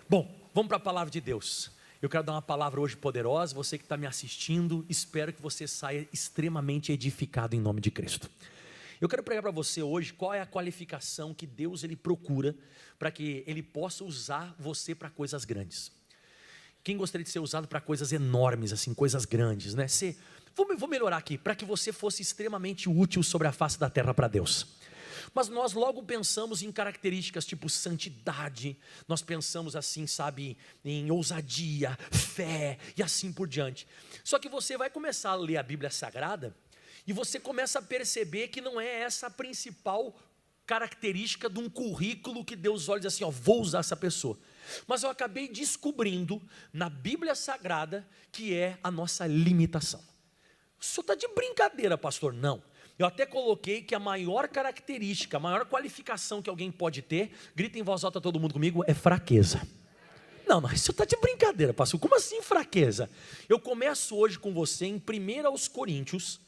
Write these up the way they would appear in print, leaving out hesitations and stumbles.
Bom, vamos para a palavra de Deus. Eu quero dar uma palavra hoje poderosa. Você que está me assistindo, espero que você saia extremamente edificado em nome de Cristo. Eu quero pregar para você hoje qual é a qualificação que Deus ele procura para que Ele possa usar você para coisas grandes. Quem gostaria de ser usado para coisas enormes, assim, coisas grandes, né? Vou melhorar aqui, para que você fosse extremamente útil sobre a face da terra para Deus. Mas nós logo pensamos em características tipo santidade, nós pensamos assim, sabe, em ousadia, fé e assim por diante. Só que você vai começar a ler a Bíblia Sagrada e você começa a perceber que não é essa a principal característica de um currículo que Deus olha e diz assim, ó, vou usar essa pessoa. Mas eu acabei descobrindo na Bíblia Sagrada que é a nossa limitação. O senhor está de brincadeira, pastor? Não. Eu até coloquei que a maior característica, a maior qualificação que alguém pode ter, grita em voz alta todo mundo comigo, é fraqueza. Não, mas você está de brincadeira, pastor, como assim fraqueza? Eu começo hoje com você em 1 aos Coríntios,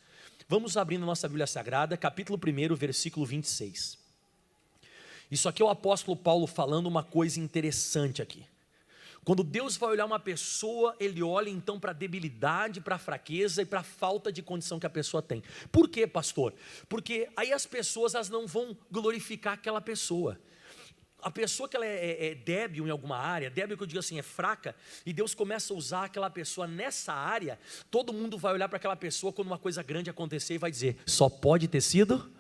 vamos abrindo a nossa Bíblia Sagrada, capítulo 1, versículo 26. Isso aqui é o apóstolo Paulo falando uma coisa interessante aqui. Quando Deus vai olhar uma pessoa, Ele olha então para a debilidade, para a fraqueza e para a falta de condição que a pessoa tem. Por quê, pastor? Porque aí as pessoas elas não vão glorificar aquela pessoa. A pessoa que ela é débil em alguma área, débil que eu digo assim, é fraca, e Deus começa a usar aquela pessoa nessa área, todo mundo vai olhar para aquela pessoa quando uma coisa grande acontecer e vai dizer, só pode ter sido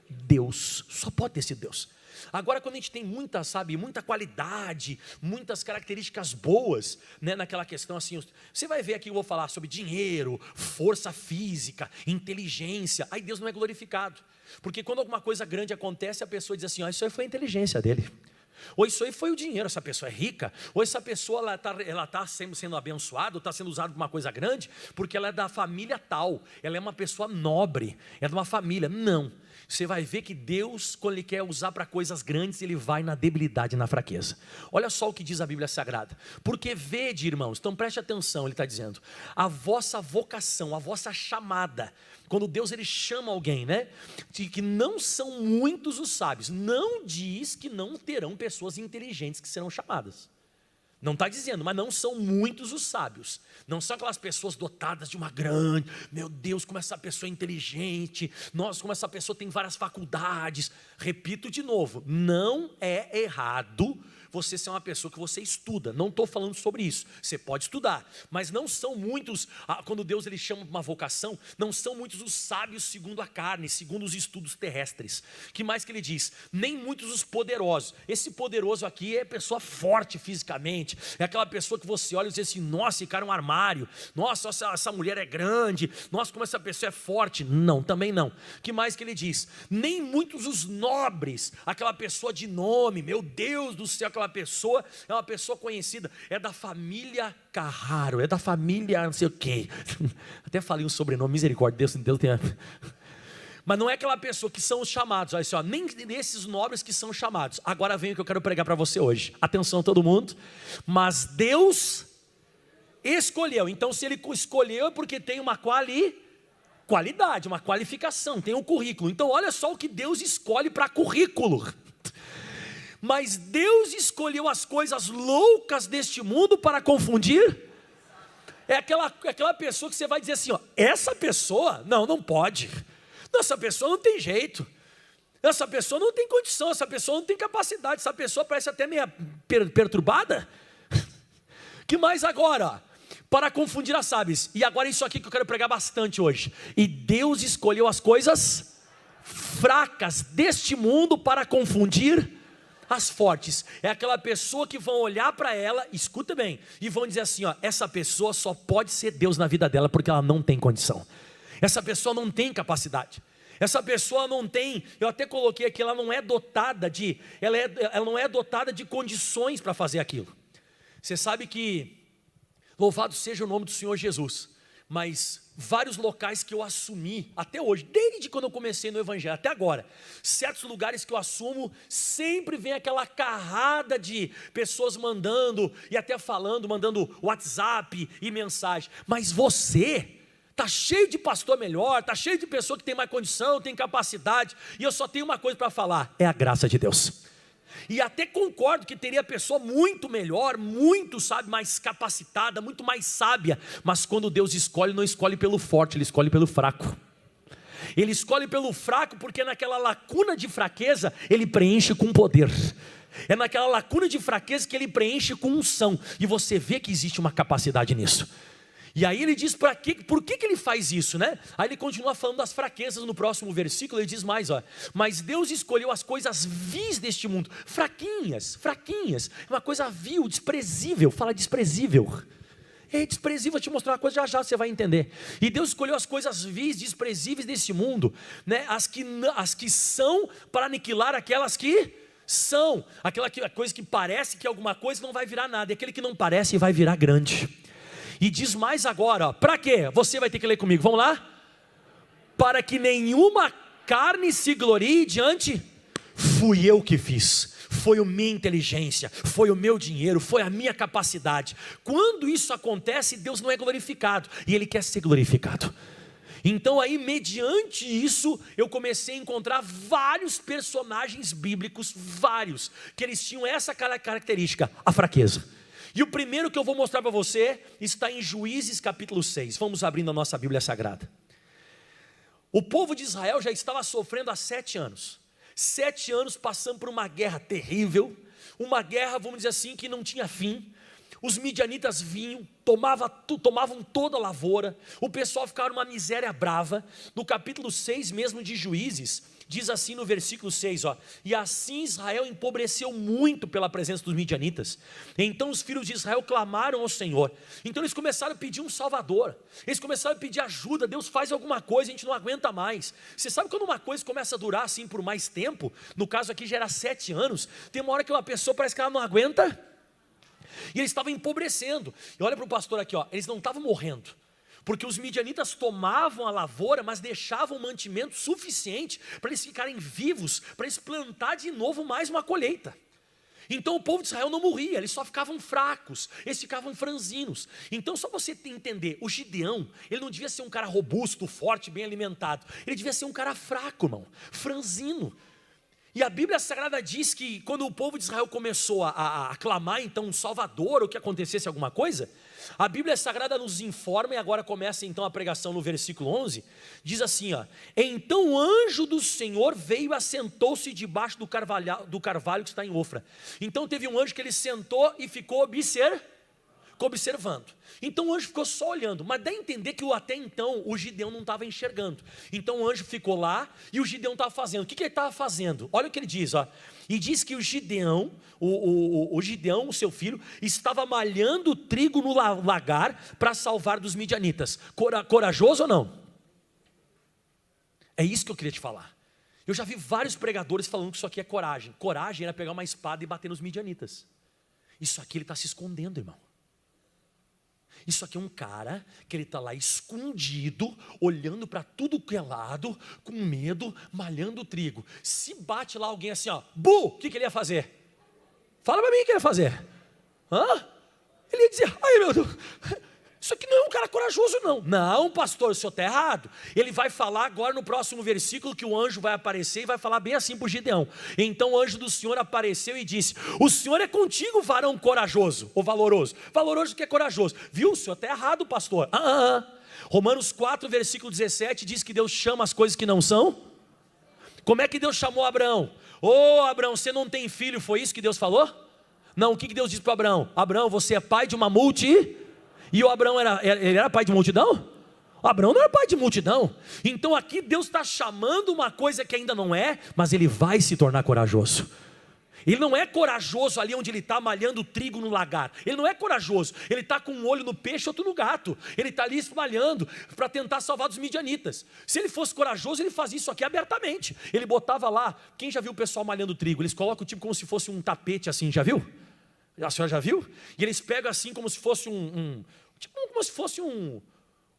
Deus, só pode ter sido Deus. Agora quando a gente tem muita qualidade, muitas características boas, né, naquela questão assim, você vai ver aqui, eu vou falar sobre dinheiro, força física, inteligência, aí Deus não é glorificado, porque quando alguma coisa grande acontece, a pessoa diz assim, isso aí foi a inteligência dele, ou isso aí foi o dinheiro, essa pessoa é rica, ou essa pessoa ela está sendo abençoada, está sendo usada para uma coisa grande, porque ela é da família tal, ela é uma pessoa nobre, é de uma família, não. Você vai ver que Deus, quando Ele quer usar para coisas grandes, Ele vai na debilidade e na fraqueza. Olha só o que diz a Bíblia Sagrada. Porque vede, irmãos, então preste atenção, Ele está dizendo, a vossa vocação, a vossa chamada, quando Deus Ele chama alguém, né? De que não são muitos os sábios, não diz que não terão pessoas inteligentes que serão chamadas. Não está dizendo, mas não são muitos os sábios. Não são aquelas pessoas dotadas de uma grande, meu Deus, como essa pessoa é inteligente, nossa, como essa pessoa tem várias faculdades. Repito de novo, não é errado você ser uma pessoa que você estuda, não estou falando sobre isso, você pode estudar, mas não são muitos, quando Deus ele chama uma vocação, não são muitos os sábios segundo a carne, segundo os estudos terrestres. Que mais que ele diz? Nem muitos os poderosos. Esse poderoso aqui é pessoa forte fisicamente, é aquela pessoa que você olha e diz assim, nossa, esse cara é um armário, nossa, essa mulher é grande, nossa, como essa pessoa é forte. Não, também não. Que mais que ele diz? Nem muitos os nobres, aquela pessoa de nome, meu Deus do céu, aquela pessoa é uma pessoa conhecida, é da família Carraro, é da família não sei o quê. Até falei um sobrenome, misericórdia, Deus tenha. Mas não é aquela pessoa que são os chamados, olha só, nem esses nobres que são chamados. Agora vem o que eu quero pregar para você hoje. Atenção todo mundo. Mas Deus escolheu. Então se Ele escolheu é porque tem uma qualidade, uma qualificação, tem um currículo. Então olha só o que Deus escolhe para currículo. Mas Deus escolheu as coisas loucas deste mundo para confundir. É aquela pessoa que você vai dizer assim, ó, essa pessoa, não pode. Essa pessoa não tem jeito. Essa pessoa não tem condição, essa pessoa não tem capacidade, essa pessoa parece até meio perturbada. Que mais agora? Para confundir as sábias. E agora isso aqui que eu quero pregar bastante hoje. E Deus escolheu as coisas fracas deste mundo para confundir as fortes. É aquela pessoa que vão olhar para ela, escuta bem, e vão dizer assim, ó, essa pessoa só pode ser Deus na vida dela porque ela não tem condição. Essa pessoa não tem capacidade. Essa pessoa não tem, eu até coloquei aqui, ela não é dotada de condições para fazer aquilo. Você sabe que, louvado seja o nome do Senhor Jesus, mas vários locais que eu assumi até hoje, desde quando eu comecei no Evangelho até agora, certos lugares que eu assumo, sempre vem aquela carrada de pessoas mandando e até mandando WhatsApp e mensagem, mas você está cheio de pastor melhor, está cheio de pessoa que tem mais condição, tem capacidade, e eu só tenho uma coisa para falar, é a graça de Deus. e até concordo que teria pessoa muito melhor, muito, sabe, mais capacitada, muito mais sábia, mas quando Deus escolhe, não escolhe pelo forte, Ele escolhe pelo fraco. Ele escolhe pelo fraco porque naquela lacuna de fraqueza Ele preenche com poder. É naquela lacuna de fraqueza que Ele preenche com unção, e você vê que existe uma capacidade nisso. E aí ele diz por que Ele faz isso, né? Aí ele continua falando das fraquezas no próximo versículo. Ele diz mais, ó: mas Deus escolheu as coisas vis deste mundo, fraquinhas, uma coisa vil, desprezível. Fala desprezível. É desprezível. Vou te mostrar uma coisa, já você vai entender. E Deus escolheu as coisas vis, desprezíveis desse mundo, né? As que são, para aniquilar aquelas que são. Aquela coisa que parece que é alguma coisa não vai virar nada, e aquele que não parece vai virar grande. E diz mais agora, para quê? Você vai ter que ler comigo, vamos lá? Para que nenhuma carne se glorie diante, fui eu que fiz, foi a minha inteligência, foi o meu dinheiro, foi a minha capacidade. Quando isso acontece, Deus não é glorificado, e Ele quer ser glorificado. Então aí, mediante isso, eu comecei a encontrar vários personagens bíblicos, vários, que eles tinham essa característica, a fraqueza. E o primeiro que eu vou mostrar para você está em Juízes capítulo 6. Vamos abrindo a nossa Bíblia Sagrada. O povo de Israel já estava sofrendo há 7 anos. 7 anos passando por uma guerra terrível. Uma guerra, vamos dizer assim, que não tinha fim. Os midianitas vinham, tomavam toda a lavoura. O pessoal ficava numa miséria brava. No capítulo 6 mesmo de Juízes, diz assim no versículo 6, ó: e assim Israel empobreceu muito pela presença dos midianitas. Então os filhos de Israel clamaram ao Senhor. Então eles começaram a pedir um salvador. Eles começaram a pedir ajuda. Deus, faz alguma coisa, a gente não aguenta mais. Você sabe quando uma coisa começa a durar assim por mais tempo? No caso aqui já era 7 anos. Tem uma hora que uma pessoa parece que ela não aguenta. E eles estavam empobrecendo. E olha para o pastor aqui, ó, eles não estavam morrendo, porque os midianitas tomavam a lavoura, mas deixavam mantimento suficiente para eles ficarem vivos, para eles plantar de novo mais uma colheita. Então o povo de Israel não morria, eles só ficavam fracos, eles ficavam franzinos. Então só você entender, o Gideão, ele não devia ser um cara robusto, forte, bem alimentado. Ele devia ser um cara fraco, irmão, franzino. E a Bíblia Sagrada diz que quando o povo de Israel começou a clamar então um Salvador, ou que acontecesse alguma coisa, a Bíblia Sagrada nos informa, e agora começa então a pregação no versículo 11, diz assim, ó: então o anjo do Senhor veio e assentou-se debaixo do carvalho que está em Ofra. Então teve um anjo que ele sentou e ficou observando. Então o anjo ficou só olhando, mas dá a entender que até então o Gideão não estava enxergando. Então o anjo ficou lá e o Gideão estava fazendo. O que ele estava fazendo? Olha o que ele diz, ó. E diz que o Gideão, o Gideão, o seu filho, estava malhando trigo no lagar para salvar dos midianitas. Corajoso ou não? É isso que eu queria te falar. Eu já vi vários pregadores falando que isso aqui é coragem. Coragem era pegar uma espada e bater nos midianitas. Isso aqui ele está se escondendo, irmão. Isso aqui é um cara que ele está lá escondido, olhando para tudo que é lado, com medo, malhando o trigo. Se bate lá alguém assim, ó, bu, o que ele ia fazer? Fala para mim o que ele ia fazer. Ele ia dizer, ai meu Deus, isso aqui não é um cara corajoso não. Não, pastor, o senhor está errado. Ele vai falar agora no próximo versículo que o anjo vai aparecer e vai falar bem assim para o Gideão. Então o anjo do Senhor apareceu e disse: o Senhor é contigo, varão corajoso, ou valoroso. Valoroso que é corajoso. Viu, o senhor está errado, pastor. Romanos 4, versículo 17 diz que Deus chama as coisas que não são. Como é que Deus chamou Abraão? Abraão, você não tem filho, foi isso que Deus falou? Não, o que Deus disse para Abraão? Abraão, você é pai de uma E o Abraão ele era pai de multidão? O Abraão não era pai de multidão. Então aqui Deus está chamando uma coisa que ainda não é, mas ele vai se tornar corajoso. Ele não é corajoso ali onde ele está malhando trigo no lagar. Ele não é corajoso. Ele está com um olho no peixe e outro no gato. Ele está ali malhando para tentar salvar dos midianitas. Se ele fosse corajoso, ele fazia isso aqui abertamente. Ele botava lá, quem já viu o pessoal malhando trigo? Eles colocam tipo como se fosse um tapete assim, já viu? A senhora já viu? E eles pegam assim como se fosse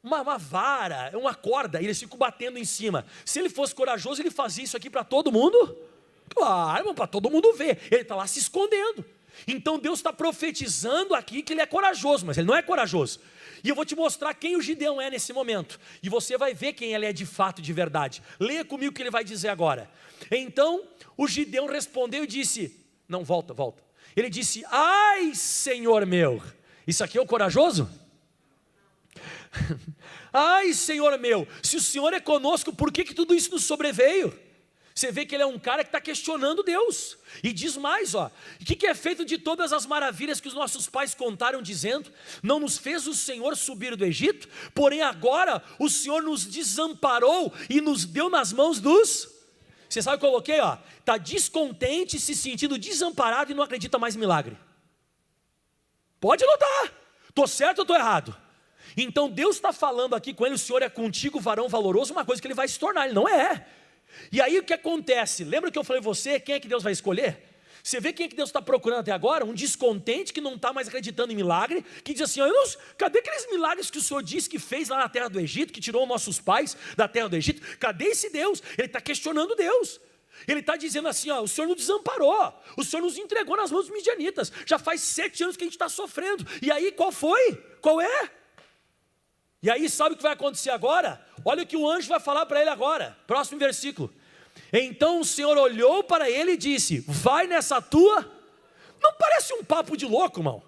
uma vara, uma corda, e eles ficam batendo em cima. Se ele fosse corajoso, ele fazia isso aqui para todo mundo? Claro, para todo mundo ver. Ele está lá se escondendo. Então Deus está profetizando aqui que ele é corajoso, mas ele não é corajoso. E eu vou te mostrar quem o Gideão é nesse momento. E você vai ver quem ele é de fato, de verdade. Leia comigo o que ele vai dizer agora. Então o Gideão respondeu e disse: Não, volta. Ele disse: ai, Senhor meu. Isso aqui é o corajoso? Ai, Senhor meu, se o Senhor é conosco, por que tudo isso nos sobreveio? Você vê que ele é um cara que está questionando Deus. E diz mais, o que é feito de todas as maravilhas que os nossos pais contaram, dizendo: não nos fez o Senhor subir do Egito? Porém agora o Senhor nos desamparou e nos deu nas mãos dos... Você sabe o que eu coloquei? Está descontente, se sentindo desamparado e não acredita mais em milagre. Pode notar, estou certo ou estou errado? Então Deus está falando aqui com ele: o Senhor é contigo, varão valoroso, uma coisa que ele vai se tornar, ele não é. E aí o que acontece? Lembra que eu falei você, quem é que Deus vai escolher? Você vê quem é que Deus está procurando até agora? Um descontente que não está mais acreditando em milagre, que diz assim: cadê aqueles milagres que o Senhor disse que fez lá na terra do Egito, que tirou nossos pais da terra do Egito? Cadê esse Deus? Ele está questionando Deus. Ele está dizendo assim: o Senhor nos desamparou, o Senhor nos entregou nas mãos dos midianitas, já faz 7 anos que a gente está sofrendo, e aí qual foi? Qual é? E aí sabe o que vai acontecer agora? Olha o que o anjo vai falar para ele agora, próximo versículo. Então o Senhor olhou para ele e disse: vai nessa tua... Não parece um papo de louco, irmão?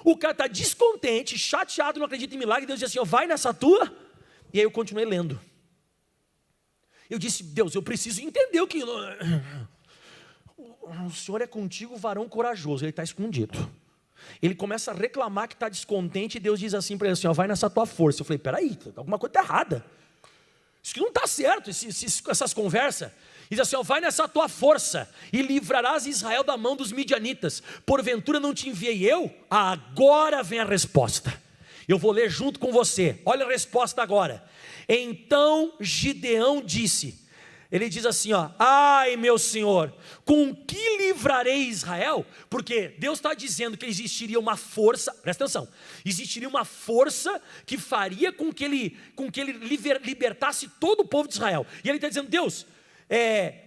O cara está descontente, chateado, não acredita em milagre. Deus diz assim: vai nessa tua... E aí eu continuei lendo. Eu disse: Deus, eu preciso entender o que... O Senhor é contigo, varão corajoso. Ele está escondido. Ele começa a reclamar que está descontente, e Deus diz assim para ele assim: vai nessa tua força. Eu falei: peraí, alguma coisa está errada. Isso que não está certo, essas conversas. Diz assim: vai nessa tua força e livrarás Israel da mão dos midianitas. Porventura não te enviei eu? Agora vem a resposta. Eu vou ler junto com você. Olha a resposta agora. Então Gideão disse... Ele diz assim: ai meu Senhor, com que livrarei Israel? Porque Deus está dizendo que existiria uma força, presta atenção, existiria uma força que faria com que ele libertasse todo o povo de Israel. E ele está dizendo: Deus,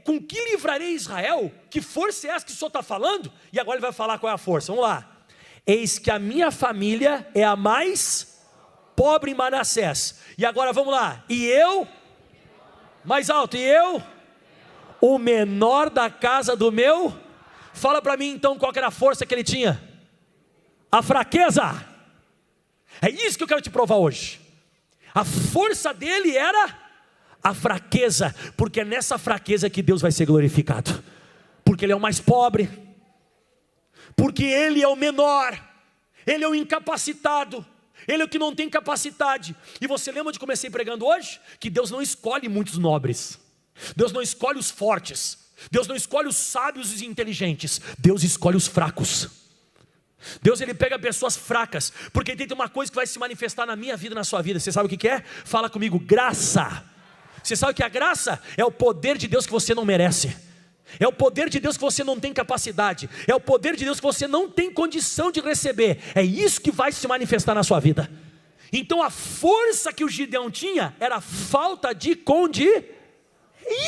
com que livrarei Israel? Que força é essa que o Senhor está falando? E agora ele vai falar qual é a força, vamos lá. Eis que a minha família é a mais pobre em Manassés. E agora vamos lá, e eu... Mais alto, e eu, o menor da casa do meu... Fala para mim então qual que era a força que ele tinha. A fraqueza. É isso que eu quero te provar hoje. A força dele era a fraqueza, porque é nessa fraqueza que Deus vai ser glorificado. Porque ele é o mais pobre, porque ele é o menor, ele é o incapacitado, ele é o que não tem capacidade. E você lembra onde comecei pregando hoje? Que Deus não escolhe muitos nobres, Deus não escolhe os fortes, Deus não escolhe os sábios e os inteligentes, Deus escolhe os fracos. Deus, ele pega pessoas fracas, porque tem uma coisa que vai se manifestar na minha vida, na sua vida. Você sabe o que é? Fala comigo: graça. Você sabe que a graça é o poder de Deus que você não merece, é o poder de Deus que você não tem capacidade, é o poder de Deus que você não tem condição de receber. É isso que vai se manifestar na sua vida. Então a força que o Gideão tinha era a falta de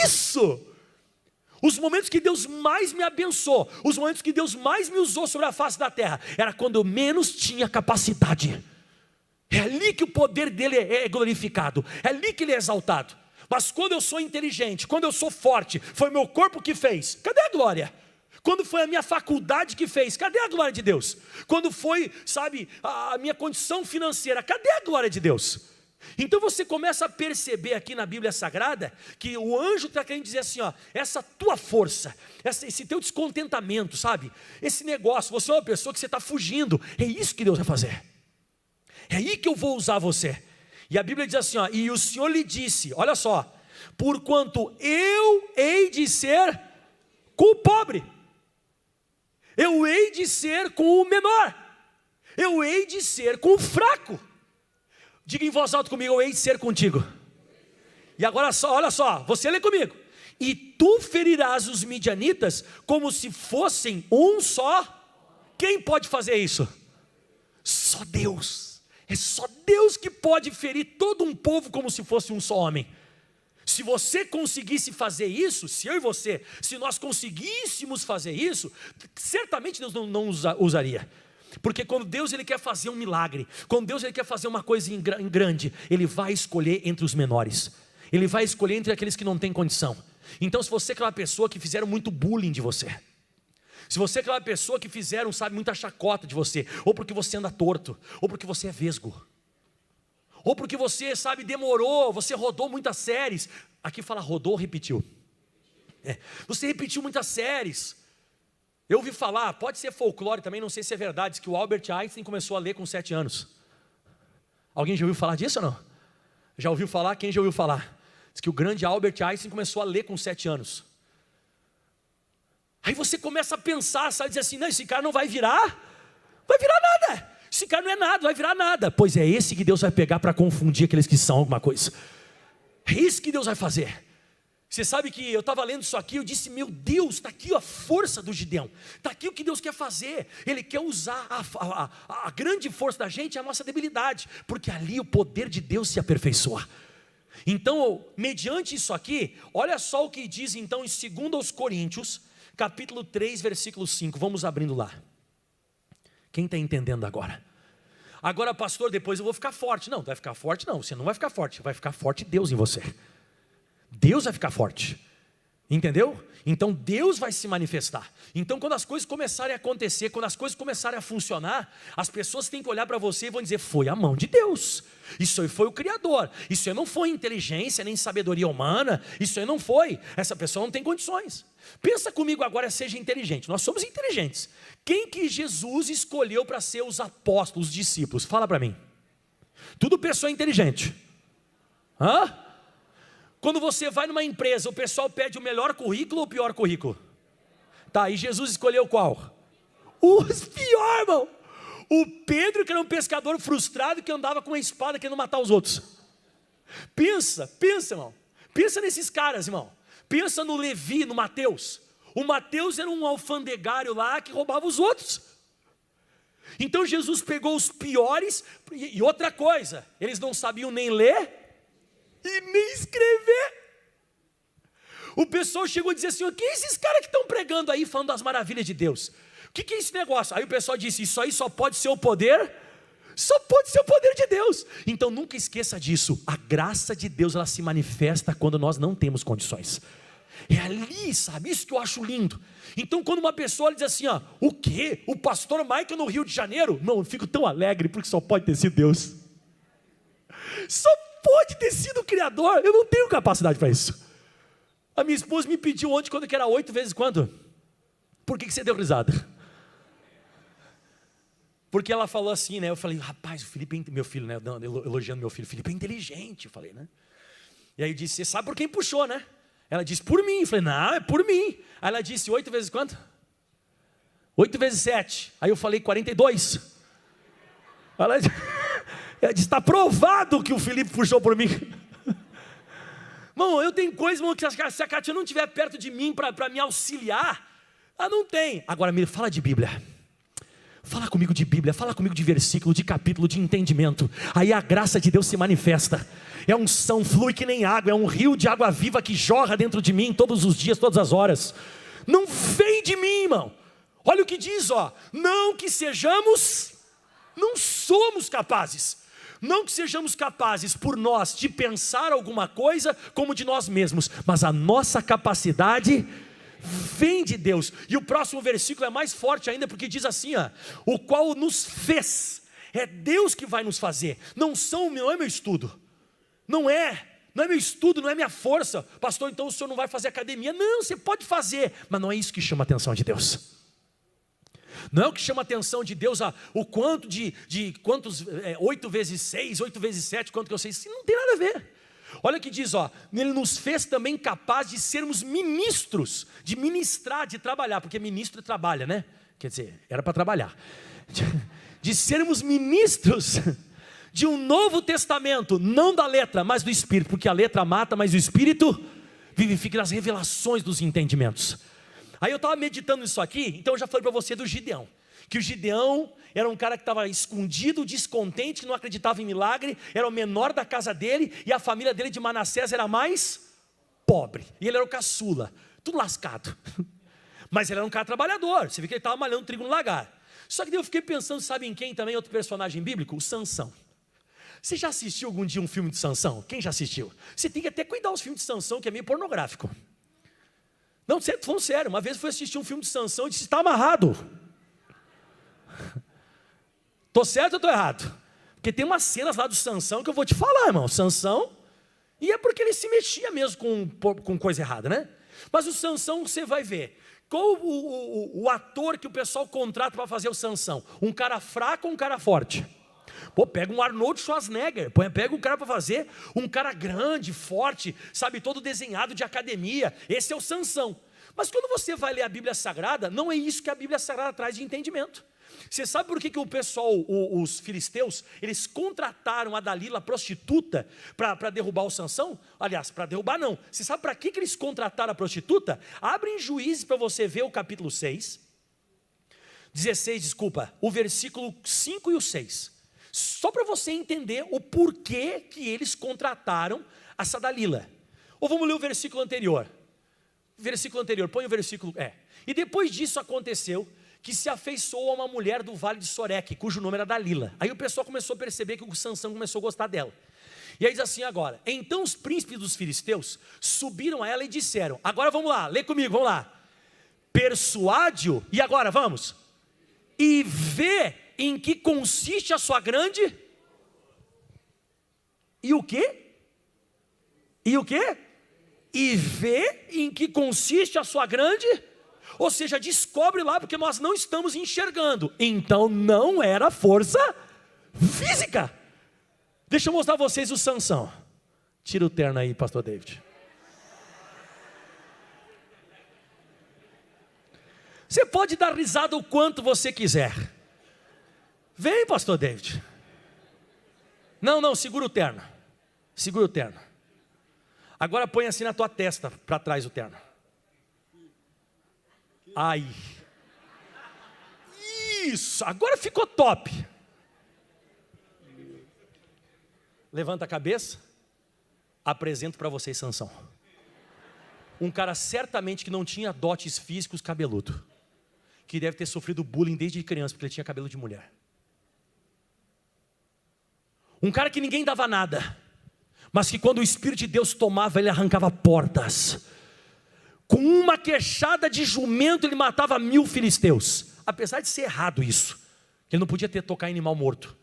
isso. Os momentos que Deus mais me abençoou, os momentos que Deus mais me usou sobre a face da terra, era quando eu menos tinha capacidade. É ali que o poder dele é glorificado, é ali que ele é exaltado. Mas quando eu sou inteligente, quando eu sou forte, foi meu corpo que fez, cadê a glória? Quando foi a minha faculdade que fez, cadê a glória de Deus? Quando foi, a minha condição financeira, cadê a glória de Deus? Então você começa a perceber aqui na Bíblia Sagrada, que o anjo está querendo dizer assim, essa tua força, esse teu descontentamento, esse negócio, você é uma pessoa que você está fugindo, é isso que Deus vai fazer, é aí que eu vou usar você. E a Bíblia diz assim, e o Senhor lhe disse, olha só, porquanto eu hei de ser com o pobre, eu hei de ser com o menor, eu hei de ser com o fraco. Diga em voz alta comigo: eu hei de ser contigo. E agora olha só, você lê comigo. E tu ferirás os midianitas como se fossem um só. Quem pode fazer isso? Só Deus. É só Deus que pode ferir todo um povo como se fosse um só homem. Se você conseguisse fazer isso, se eu e você, se nós conseguíssemos fazer isso, certamente Deus não usaria. Porque quando Deus ele quer fazer um milagre, quando Deus ele quer fazer uma coisa em grande, Ele vai escolher entre os menores, Ele vai escolher entre aqueles que não têm condição. Então se você é aquela pessoa que fizeram muito bullying de você, se você é aquela pessoa que fizeram, sabe, muita chacota de você, ou porque você anda torto, ou porque você é vesgo, ou porque você, sabe, demorou, você rodou muitas séries. Aqui fala rodou ou repetiu? Você repetiu muitas séries. Eu ouvi falar, pode ser folclore também, não sei se é verdade, que o Albert Einstein começou a ler com 7 anos. Alguém já ouviu falar disso ou não? Já ouviu falar? Quem já ouviu falar? Diz que o grande Albert Einstein começou a ler com 7 anos. Aí você começa a pensar, sabe, dizer assim, não, esse cara não vai virar nada. Esse cara não é nada, vai virar nada. Pois é esse que Deus vai pegar para confundir aqueles que são alguma coisa. É isso que Deus vai fazer. Você sabe que eu estava lendo isso aqui, eu disse, meu Deus, está aqui a força do Gideão, está aqui o que Deus quer fazer. Ele quer usar a grande força da gente, a nossa debilidade, porque ali o poder de Deus se aperfeiçoa. Então, mediante isso aqui, olha só o que diz então em 2 Coríntios, capítulo 3, versículo 5, vamos abrindo lá. Quem está entendendo agora? Agora, pastor, depois eu vou ficar forte. Não, vai ficar forte não, você não vai ficar forte, vai ficar forte Deus em você. Deus vai ficar forte, entendeu? Então Deus vai se manifestar. Então quando as coisas começarem a acontecer, quando as coisas começarem a funcionar, as pessoas têm que olhar para você e vão dizer, foi a mão de Deus, isso aí foi o Criador, isso aí não foi inteligência, nem sabedoria humana, isso aí não foi, essa pessoa não tem condições. Pensa comigo agora, seja inteligente, nós somos inteligentes. Quem que Jesus escolheu para ser os apóstolos, os discípulos? Fala para mim. Tudo pessoa inteligente. Hã? Quando você vai numa empresa, o pessoal pede o melhor currículo ou o pior currículo? Tá, e Jesus escolheu qual? Os piores, irmão. O Pedro, que era um pescador frustrado, que andava com uma espada querendo matar os outros. Pensa, irmão. Pensa nesses caras, irmão. Pensa no Levi, no Mateus. O Mateus era um alfandegário lá que roubava os outros. Então Jesus pegou os piores, e outra coisa, eles não sabiam nem ler e nem escrever. O pessoal chegou a dizer assim, quem é esses caras que estão pregando aí, falando das maravilhas de Deus? O que é esse negócio? Aí o pessoal disse, isso aí só pode ser o poder, só pode ser o poder de Deus. Então nunca esqueça disso, a graça de Deus ela se manifesta quando nós não temos condições. É ali, sabe, isso que eu acho lindo. Então quando uma pessoa diz assim, o quê? O pastor Michael no Rio de Janeiro? Não, eu fico tão alegre porque só pode ter sido Deus. Só pode ter sido o Criador, eu não tenho capacidade para isso. A minha esposa me pediu ontem, quando que era 8 vezes quando? Por que você deu risada? Porque ela falou assim, né, eu falei, rapaz, o Felipe é meu filho, né, elogiando meu filho, o Felipe é inteligente, eu falei, né. E aí eu disse, você sabe por quem puxou, né? Ela disse, por mim, eu falei, não, é por mim. Aí ela disse, 8 vezes quanto? 8 vezes 7, aí eu falei 42. Ela disse, está provado que o Felipe puxou por mim. Irmão, eu tenho coisas, irmão, que se a Cátia não estiver perto de mim para me auxiliar, ela não tem. Agora, me fala de Bíblia. Fala comigo de Bíblia, fala comigo de versículo, de capítulo, de entendimento. Aí a graça de Deus se manifesta. É um unção, flui que nem água, é um rio de água viva que jorra dentro de mim todos os dias, todas as horas. Não vem de mim, irmão. Olha o que diz, não que sejamos, não somos capazes. Não que sejamos capazes por nós de pensar alguma coisa como de nós mesmos, mas a nossa capacidade vem de Deus. E o próximo versículo é mais forte ainda, porque diz assim, o qual nos fez, é Deus que vai nos fazer, não é meu estudo, não é meu estudo, não é minha força, pastor, então o senhor não vai fazer academia, não, você pode fazer, mas não é isso que chama a atenção de Deus. Não é o que chama a atenção de Deus, o quanto quantos, 8 vezes 6, 8 vezes 7, quanto que eu sei, isso não tem nada a ver. Olha o que diz, ele nos fez também capazes de sermos ministros, de ministrar, de trabalhar, porque ministro trabalha, né? Quer dizer, era para trabalhar. De sermos ministros de um novo testamento, não da letra, mas do Espírito, porque a letra mata, mas o Espírito vivifica nas revelações dos entendimentos. Aí eu estava meditando nisso aqui, então eu já falei para você do Gideão, que o Gideão era um cara que estava escondido, descontente, que não acreditava em milagre, era o menor da casa dele, e a família dele de Manassés era mais pobre, e ele era o caçula, tudo lascado, mas ele era um cara trabalhador, você vê que ele estava malhando trigo no lagar. Só que daí eu fiquei pensando, sabe em quem também, outro personagem bíblico? O Sansão. Você já assistiu algum dia um filme de Sansão? Quem já assistiu? Você tem que até cuidar dos filmes de Sansão, que é meio pornográfico. Não, tô falando sério, uma vez eu fui assistir um filme de Sansão e disse, está amarrado. Estou certo ou estou errado? Porque tem umas cenas lá do Sansão que eu vou te falar, irmão. Sansão, e é porque ele se mexia mesmo com coisa errada, né? Mas o Sansão você vai ver. Qual o ator que o pessoal contrata para fazer o Sansão? Um cara fraco ou um cara forte? Pô, pega um Arnold Schwarzenegger, pega um cara para fazer, um cara grande, forte, sabe, todo desenhado de academia. Esse é o Sansão. Mas quando você vai ler a Bíblia Sagrada, não é isso que a Bíblia Sagrada traz de entendimento. Você sabe por que o pessoal, os filisteus, eles contrataram a Dalila, prostituta, para derrubar o Sansão? Aliás, para derrubar não. Você sabe para que eles contrataram a prostituta? Abre em Juízes para você ver o capítulo 16, o versículo 5 e o 6. Só para você entender o porquê que eles contrataram essa Dalila. Ou vamos ler o versículo anterior. Põe o versículo, E depois disso aconteceu que se afeiçoou a uma mulher do vale de Soreque, cujo nome era Dalila. Aí o pessoal começou a perceber que o Sansão começou a gostar dela. E aí diz assim agora, então os príncipes dos filisteus subiram a ela e disseram, agora vamos lá, lê comigo, vamos lá. Persuade-o, e agora vamos? E vê em que consiste a sua grande... E o quê? E vê em que consiste a sua grande... Ou seja, descobre lá, porque nós não estamos enxergando. Então não era força física. Deixa eu mostrar a vocês o Sansão. Tira o terno aí, pastor David. Você pode dar risada o quanto você quiser. Vem, pastor David. Não, segura o terno. Agora põe assim na tua testa, para trás o terno. Ai, isso, agora ficou top. Levanta a cabeça. Apresento para vocês Sansão. Um cara certamente que não tinha dotes físicos, cabeludo, que deve ter sofrido bullying desde criança, porque ele tinha cabelo de mulher. Um cara que ninguém dava nada, mas que quando o Espírito de Deus tomava, ele arrancava portas. Com uma queixada de jumento ele matava 1000 filisteus. Apesar de ser errado isso, ele não podia tocar em animal morto.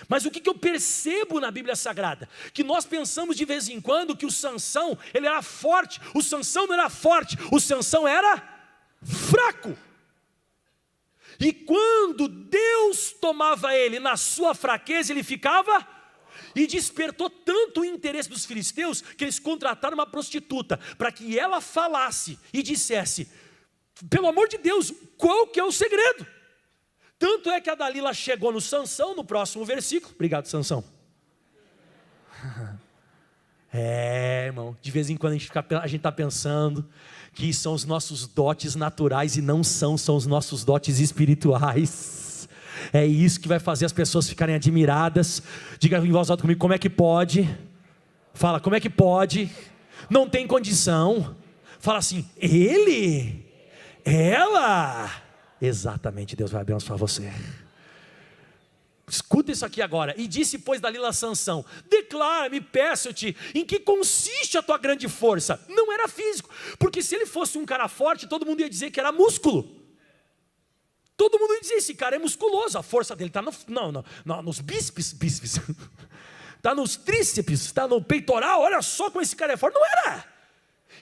Mas o que eu percebo na Bíblia Sagrada? Que nós pensamos de vez em quando que o Sansão, ele era forte. O Sansão não era forte, o Sansão era fraco. E quando Deus tomava ele na sua fraqueza, ele ficava... E despertou tanto o interesse dos filisteus que eles contrataram uma prostituta para que ela falasse e dissesse, pelo amor de Deus, qual que é o segredo? Tanto é que a Dalila chegou no Sansão, no próximo versículo. Obrigado, Sansão. Irmão, de vez em quando a gente está pensando que são os nossos dotes naturais e não são os nossos dotes espirituais. É isso que vai fazer as pessoas ficarem admiradas. Diga em voz alta comigo, como é que pode? Fala, como é que pode? Não tem condição. Fala assim, ele, ela. Exatamente, Deus vai abençoar você. Escuta isso aqui agora. E disse, pois, Dalila a Sansão, declara-me, peço-te, em que consiste a tua grande força? Não era físico, porque se ele fosse um cara forte, todo mundo ia dizer que era músculo. Todo mundo diz, esse cara é musculoso, a força dele está nos bíceps, está nos tríceps, está no peitoral, olha só como esse cara é forte. Não era.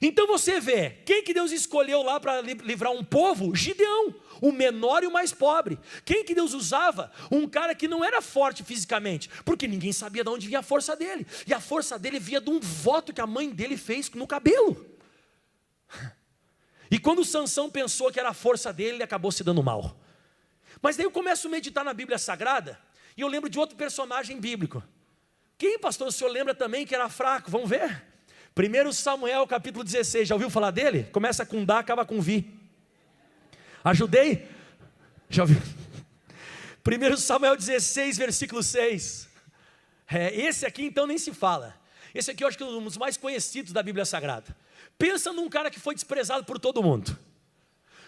Então você vê, quem que Deus escolheu lá para livrar um povo? Gideão, o menor e o mais pobre. Quem que Deus usava? Um cara que não era forte fisicamente, porque ninguém sabia de onde vinha a força dele. E a força dele vinha de um voto que a mãe dele fez no cabelo. E quando Sansão pensou que era a força dele, ele acabou se dando mal. Mas daí eu começo a meditar na Bíblia Sagrada, e eu lembro de outro personagem bíblico. Quem, pastor, o senhor lembra também que era fraco? Vamos ver? 1 Samuel capítulo 16, já ouviu falar dele? Começa com Dá, acaba com Vi. Ajudei? Já ouviu? 1 Samuel 16, versículo 6. Esse aqui então nem se fala. Esse aqui eu acho que é um dos mais conhecidos da Bíblia Sagrada. Pensa num cara que foi desprezado por todo mundo.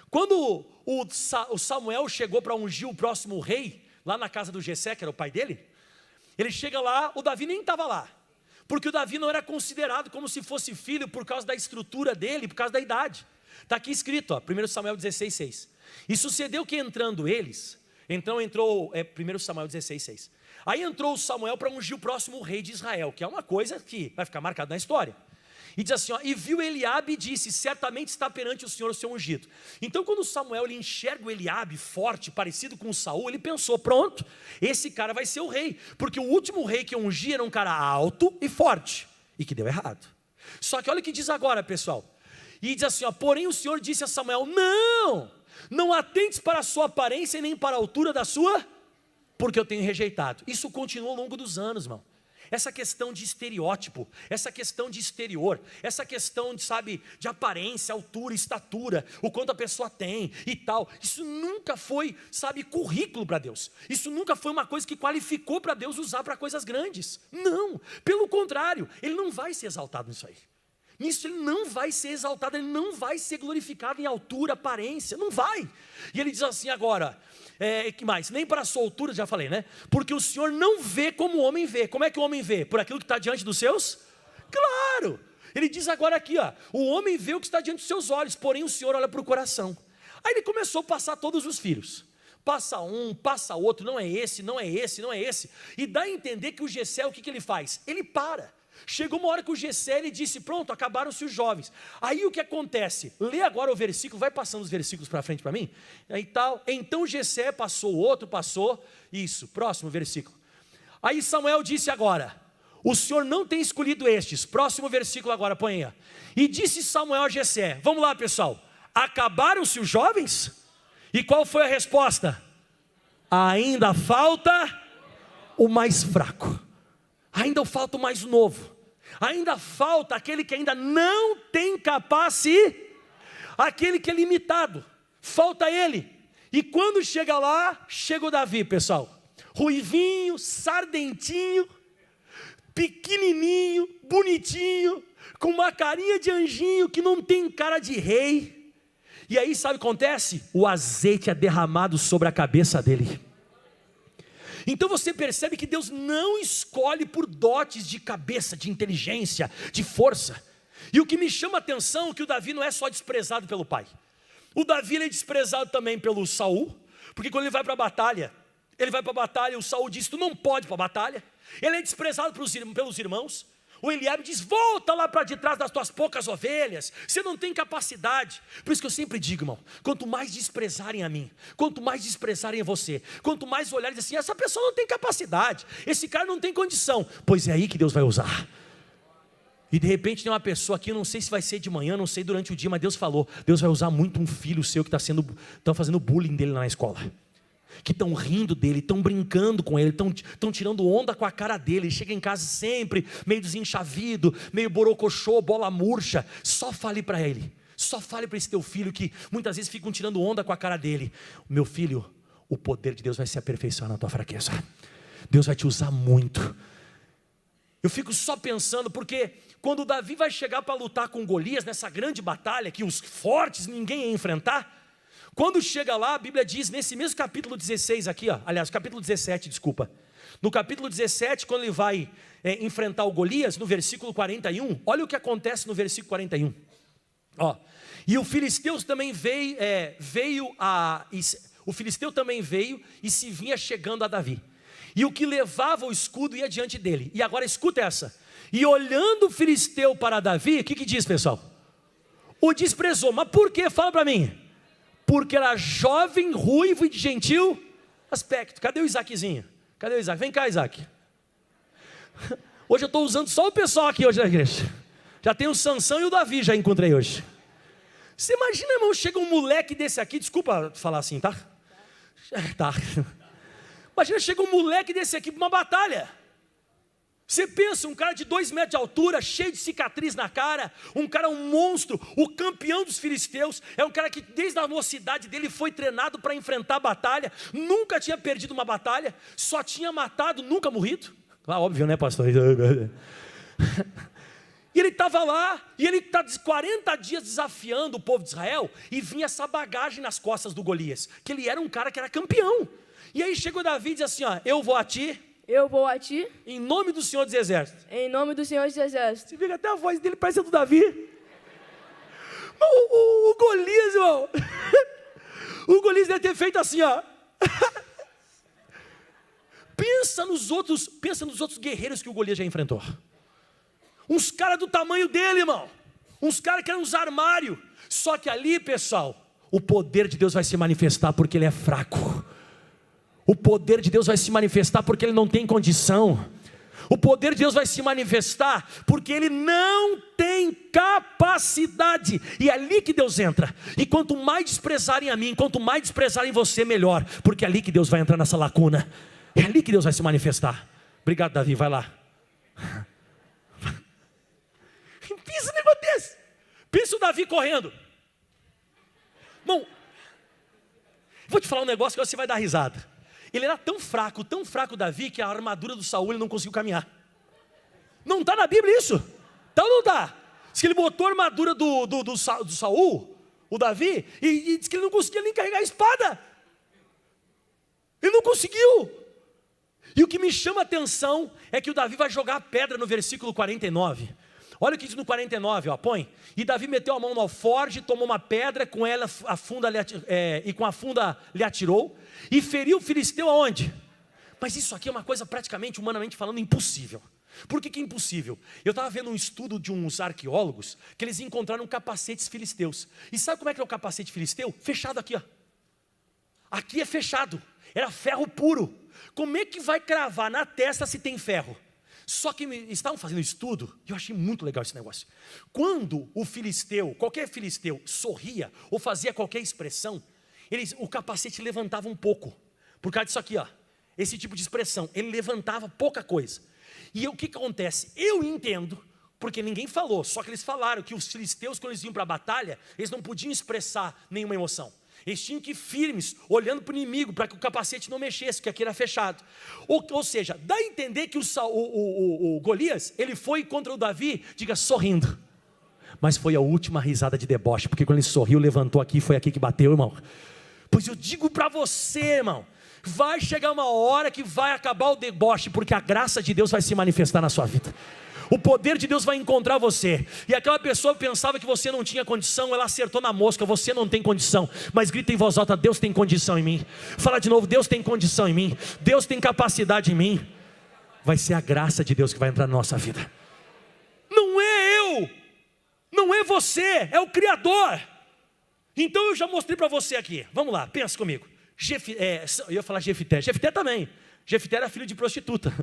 Quando o Samuel chegou para ungir o próximo rei, lá na casa do Jessé, que era o pai dele, ele chega lá, o Davi nem estava lá, porque o Davi não era considerado como se fosse filho por causa da estrutura dele, por causa da idade. Está aqui escrito, ó, 1 Samuel 16:6. E sucedeu que entrando eles, então entrou, 1 Samuel 16:6. Aí entrou Samuel para ungir o próximo rei de Israel, que é uma coisa que vai ficar marcada na história. E diz assim, ó, e viu Eliabe e disse, certamente está perante o Senhor o seu ungido. Então quando Samuel ele enxerga o Eliabe forte, parecido com Saul, ele pensou, pronto, esse cara vai ser o rei. Porque o último rei que eu ungi era um cara alto e forte, e que deu errado. Só que olha o que diz agora, pessoal. E diz assim, ó, porém o Senhor disse a Samuel, não atentes para a sua aparência e nem para a altura da sua, porque eu tenho rejeitado. Isso continua ao longo dos anos, irmão. Essa questão de estereótipo, essa questão de exterior, essa questão de, de aparência, altura, estatura, o quanto a pessoa tem e tal, isso nunca foi, currículo para Deus. Isso nunca foi uma coisa que qualificou para Deus usar para coisas grandes. Não, pelo contrário, Ele não vai ser exaltado nisso aí. Nisso ele não vai ser exaltado, ele não vai ser glorificado em altura, aparência, não vai. E ele diz assim agora, que mais? Nem para a sua altura, já falei, né? Porque o Senhor não vê como o homem vê. Como é que o homem vê? Por aquilo que está diante dos seus? Claro! Ele diz agora aqui, ó, o homem vê o que está diante dos seus olhos, porém o Senhor olha para o coração. Aí ele começou a passar todos os filhos. Passa um, passa outro, não é esse, não é esse, não é esse. E dá a entender que o Jessé, o que ele faz? Ele para. Chegou uma hora que o Jessé, ele disse, pronto, acabaram-se os jovens. Aí o que acontece? Lê agora o versículo, vai passando os versículos para frente para mim. Aí tal, então Jessé passou, o outro passou, isso, próximo versículo. Aí Samuel disse agora, o Senhor não tem escolhido estes. Próximo versículo agora, põe aí. E disse Samuel a Jessé, vamos lá pessoal, acabaram-se os jovens? E qual foi a resposta? Ainda falta o mais fraco. Ainda falta o mais novo, ainda falta aquele que ainda não tem capacidade, aquele que é limitado, falta ele. E quando chega lá, chega o Davi, pessoal, ruivinho, sardentinho, pequenininho, bonitinho, com uma carinha de anjinho que não tem cara de rei. E aí sabe o que acontece? O azeite é derramado sobre a cabeça dele. Então você percebe que Deus não escolhe por dotes de cabeça, de inteligência, de força. E o que me chama a atenção é que o Davi não é só desprezado pelo pai. O Davi ele é desprezado também pelo Saul, porque quando ele vai para a batalha, o Saul diz, tu não pode ir para a batalha. Ele é desprezado pelos irmãos. O Eliabe diz, volta lá para de trás das tuas poucas ovelhas, você não tem capacidade. Por isso que eu sempre digo, irmão, quanto mais desprezarem a mim, quanto mais desprezarem a você, quanto mais olharem assim, essa pessoa não tem capacidade, esse cara não tem condição, pois é aí que Deus vai usar. E de repente tem uma pessoa aqui, não sei se vai ser de manhã, não sei durante o dia, mas Deus falou, Deus vai usar muito um filho seu que estão fazendo bullying dele lá na escola, que estão rindo dele, estão brincando com ele, estão tirando onda com a cara dele. Ele chega em casa sempre meio desenchavido, meio borocochô, bola murcha. Só fale para ele, só fale para esse teu filho que muitas vezes ficam tirando onda com a cara dele. Meu filho, o poder de Deus vai se aperfeiçoar na tua fraqueza. Deus vai te usar muito. Eu fico só pensando, porque quando Davi vai chegar para lutar com Golias, nessa grande batalha que os fortes ninguém ia enfrentar, quando chega lá, a Bíblia diz, nesse mesmo capítulo 16 aqui, ó, aliás, capítulo 17, desculpa. No capítulo 17, quando ele vai enfrentar o Golias, no versículo 41, olha o que acontece no versículo 41. Ó, e o filisteu também o filisteu também veio e se vinha chegando a Davi. E o que levava o escudo ia diante dele. E agora escuta essa. E olhando o filisteu para Davi, o que diz, pessoal? O desprezou. Mas por quê? Fala para mim. Porque era jovem, ruivo e de gentil aspecto. Cadê o Isaquezinho? Cadê o Isaac? Vem cá, Isaac. Hoje eu estou usando só o pessoal aqui hoje na igreja. Já tem o Sansão e o Davi, já encontrei hoje. Você imagina, irmão, chega um moleque desse aqui, desculpa falar assim, tá? Tá. Imagina, chega um moleque desse aqui para uma batalha. Você pensa, um cara de 2 metros de altura, cheio de cicatriz na cara, um cara, um monstro, o campeão dos filisteus, é um cara que desde a mocidade dele foi treinado para enfrentar a batalha, nunca tinha perdido uma batalha, só tinha matado, nunca morrido. Ah, óbvio, né, pastor? E ele estava lá, e ele está 40 dias desafiando o povo de Israel, e vinha essa bagagem nas costas do Golias, que ele era um cara que era campeão. E aí chega o Davi e diz assim, ó, eu vou a ti, em nome do Senhor dos Exércitos. Em nome do Senhor dos Exércitos. Você vê até a voz dele parece a do Davi. O Golias, irmão. O Golias deve ter feito assim, ó. Pensa nos outros guerreiros que o Golias já enfrentou. Uns caras do tamanho dele, irmão. Uns caras que eram uns armários. Só que ali, pessoal, o poder de Deus vai se manifestar porque ele é fraco. O poder de Deus vai se manifestar porque ele não tem condição. O poder de Deus vai se manifestar porque ele não tem capacidade. E é ali que Deus entra. E quanto mais desprezarem a mim, quanto mais desprezarem você, melhor. Porque é ali que Deus vai entrar nessa lacuna. É ali que Deus vai se manifestar. Obrigado, Davi, vai lá. Pensa um negócio desse. Pensa o Davi correndo. Bom, vou te falar um negócio que você vai dar risada. Ele era tão fraco Davi, que a armadura do Saul ele não conseguiu caminhar. Não está na Bíblia isso? Então não está. Diz que ele botou a armadura do Saul, o Davi, e diz que ele não conseguia nem carregar a espada. Ele não conseguiu. E o que me chama a atenção é que o Davi vai jogar a pedra no versículo 49. Olha o que diz no 49, ó, põe. E Davi meteu a mão no alforje, tomou uma pedra, com ela e com a funda lhe atirou, e feriu o filisteu aonde? Mas isso aqui é uma coisa praticamente, humanamente falando, impossível. Por que é impossível? Eu estava vendo um estudo de uns arqueólogos, que eles encontraram capacetes filisteus. E sabe como é que é o capacete filisteu? Fechado aqui, ó. Aqui é fechado, era ferro puro. Como é que vai cravar na testa se tem ferro? Só que estavam fazendo estudo, e eu achei muito legal esse negócio. Quando o filisteu, qualquer filisteu, sorria ou fazia qualquer expressão, o capacete levantava um pouco. Por causa disso aqui, ó, esse tipo de expressão, ele levantava pouca coisa. E o que acontece? Eu entendo, porque ninguém falou, só que eles falaram que os filisteus, quando eles iam para a batalha, eles não podiam expressar nenhuma emoção. Eles tinham que ir firmes, olhando para o inimigo, para que o capacete não mexesse, porque aqui era fechado. Ou seja, dá a entender que o Golias, ele foi contra o Davi, diga, sorrindo. Mas foi a última risada de deboche, porque quando ele sorriu, levantou aqui, foi aqui que bateu, irmão. Pois eu digo para você, irmão, vai chegar uma hora que vai acabar o deboche, porque a graça de Deus vai se manifestar na sua vida. O poder de Deus vai encontrar você. E aquela pessoa que pensava que você não tinha condição, ela acertou na mosca, você não tem condição. Mas grita em voz alta, Deus tem condição em mim. Fala de novo, Deus tem condição em mim. Deus tem capacidade em mim. Vai ser a graça de Deus que vai entrar na nossa vida. Não é eu, não é você, é o Criador. Então eu já mostrei para você aqui. Vamos lá, pensa comigo. Eu ia falar Jefté também. Jefté era filho de prostituta.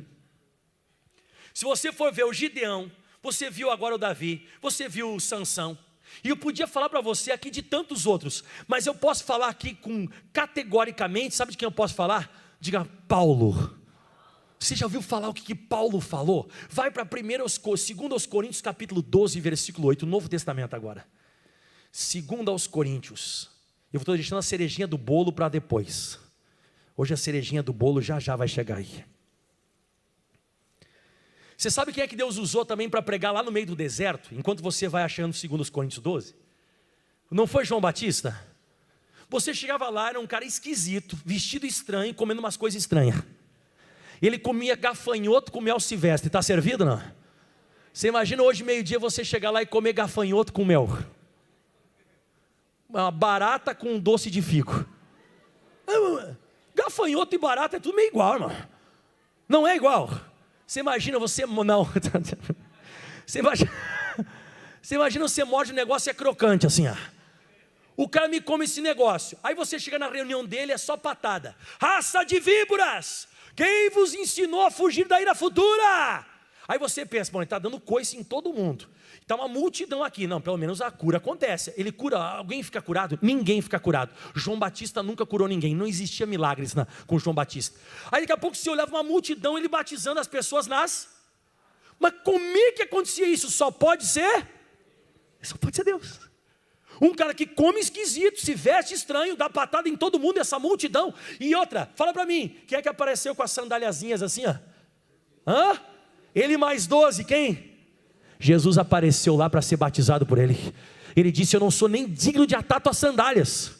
Se você for ver o Gideão, você viu agora o Davi, você viu o Sansão, e eu podia falar para você aqui de tantos outros, mas eu posso falar aqui categoricamente, sabe de quem eu posso falar? Diga, Paulo. Você já ouviu falar o que Paulo falou? Vai para 2 Coríntios capítulo 12, versículo 8, Novo Testamento agora. 2 Coríntios, eu estou deixando a cerejinha do bolo para depois. Hoje a cerejinha do bolo já vai chegar aí. Você sabe quem é que Deus usou também para pregar lá no meio do deserto, enquanto você vai achando 2 Coríntios 12? Não foi João Batista? Você chegava lá, era um cara esquisito, vestido estranho, comendo umas coisas estranhas. Ele comia gafanhoto com mel silvestre, está servido não? Você imagina hoje meio-dia você chegar lá e comer gafanhoto com mel. Uma barata com doce de figo. Gafanhoto e barata é tudo meio igual, irmão. Não é igual. Você imagina você... Não. Você imagina você morde o negócio e é crocante assim, ó. O cara me come esse negócio. Aí você chega na reunião dele, é só patada. Raça de víboras! Quem vos ensinou a fugir da ira futura? Aí você pensa, bom, ele está dando coice em todo mundo. Está uma multidão aqui. Não, pelo menos a cura acontece. Ele cura, alguém fica curado? Ninguém fica curado. João Batista nunca curou ninguém. Não existia milagres com João Batista. Aí daqui a pouco você olhava uma multidão, ele batizando as pessoas nas... Mas como é que acontecia isso? Só pode ser Deus. Um cara que come esquisito, se veste estranho, dá patada em todo mundo, essa multidão. E outra, fala para mim, quem é que apareceu com as sandaliazinhas assim, ó? Hã? Ele mais 12, quem? Jesus apareceu lá para ser batizado por ele. Ele disse, eu não sou nem digno de atar tuas sandálias.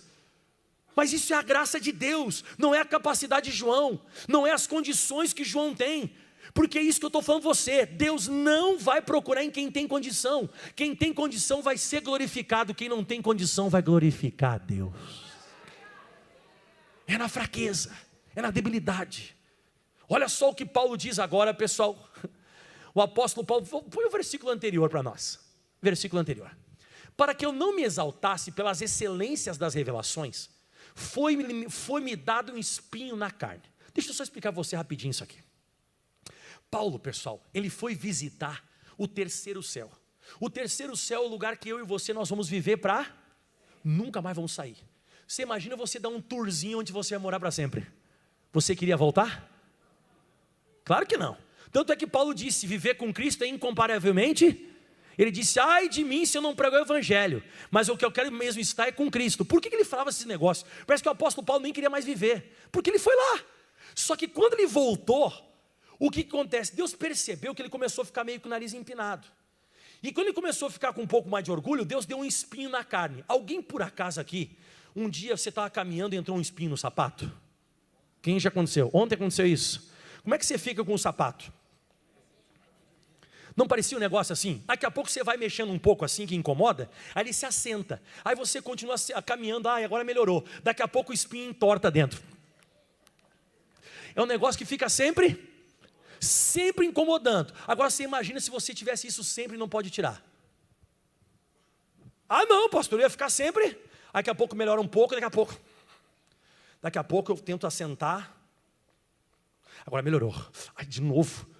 Mas isso é a graça de Deus, não é a capacidade de João, não é as condições que João tem. Porque é isso que eu estou falando você. Deus não vai procurar em quem tem condição. Quem tem condição vai ser glorificado. Quem não tem condição vai glorificar a Deus. É na fraqueza, é na debilidade. Olha só o que Paulo diz agora, pessoal. O apóstolo Paulo, põe o versículo anterior para nós. Versículo anterior. Para que eu não me exaltasse pelas excelências das revelações, foi-me dado um espinho na carne. Deixa eu só explicar para você rapidinho isso aqui. Paulo, pessoal, ele foi visitar o terceiro céu. O terceiro céu é o lugar que eu e você nós vamos viver para nunca mais vamos sair. Você imagina você dar um tourzinho onde você vai morar para sempre? Você queria voltar? Claro que não. Tanto é que Paulo disse, viver com Cristo é incomparavelmente. Ele disse, ai de mim se eu não pregar o evangelho, mas o que eu quero mesmo estar é com Cristo. Por que ele falava esses negócios? Parece que o apóstolo Paulo nem queria mais viver, porque ele foi lá. Só que quando ele voltou, o que acontece? Deus percebeu que ele começou a ficar meio com o nariz empinado. E quando ele começou a ficar com um pouco mais de orgulho, Deus deu um espinho na carne. Alguém por acaso aqui, um dia você estava caminhando e entrou um espinho no sapato? Quem já aconteceu? Ontem aconteceu isso. Como é que você fica com o sapato? Não parecia um negócio assim? Daqui a pouco você vai mexendo um pouco assim, que incomoda, aí ele se assenta, aí você continua caminhando, agora melhorou, daqui a pouco o espinho entorta dentro. É um negócio que fica sempre incomodando. Agora você imagina se você tivesse isso sempre e não pode tirar. Ah não, pastor, eu ia ficar sempre, daqui a pouco melhora um pouco, daqui a pouco eu tento assentar, agora melhorou, de novo.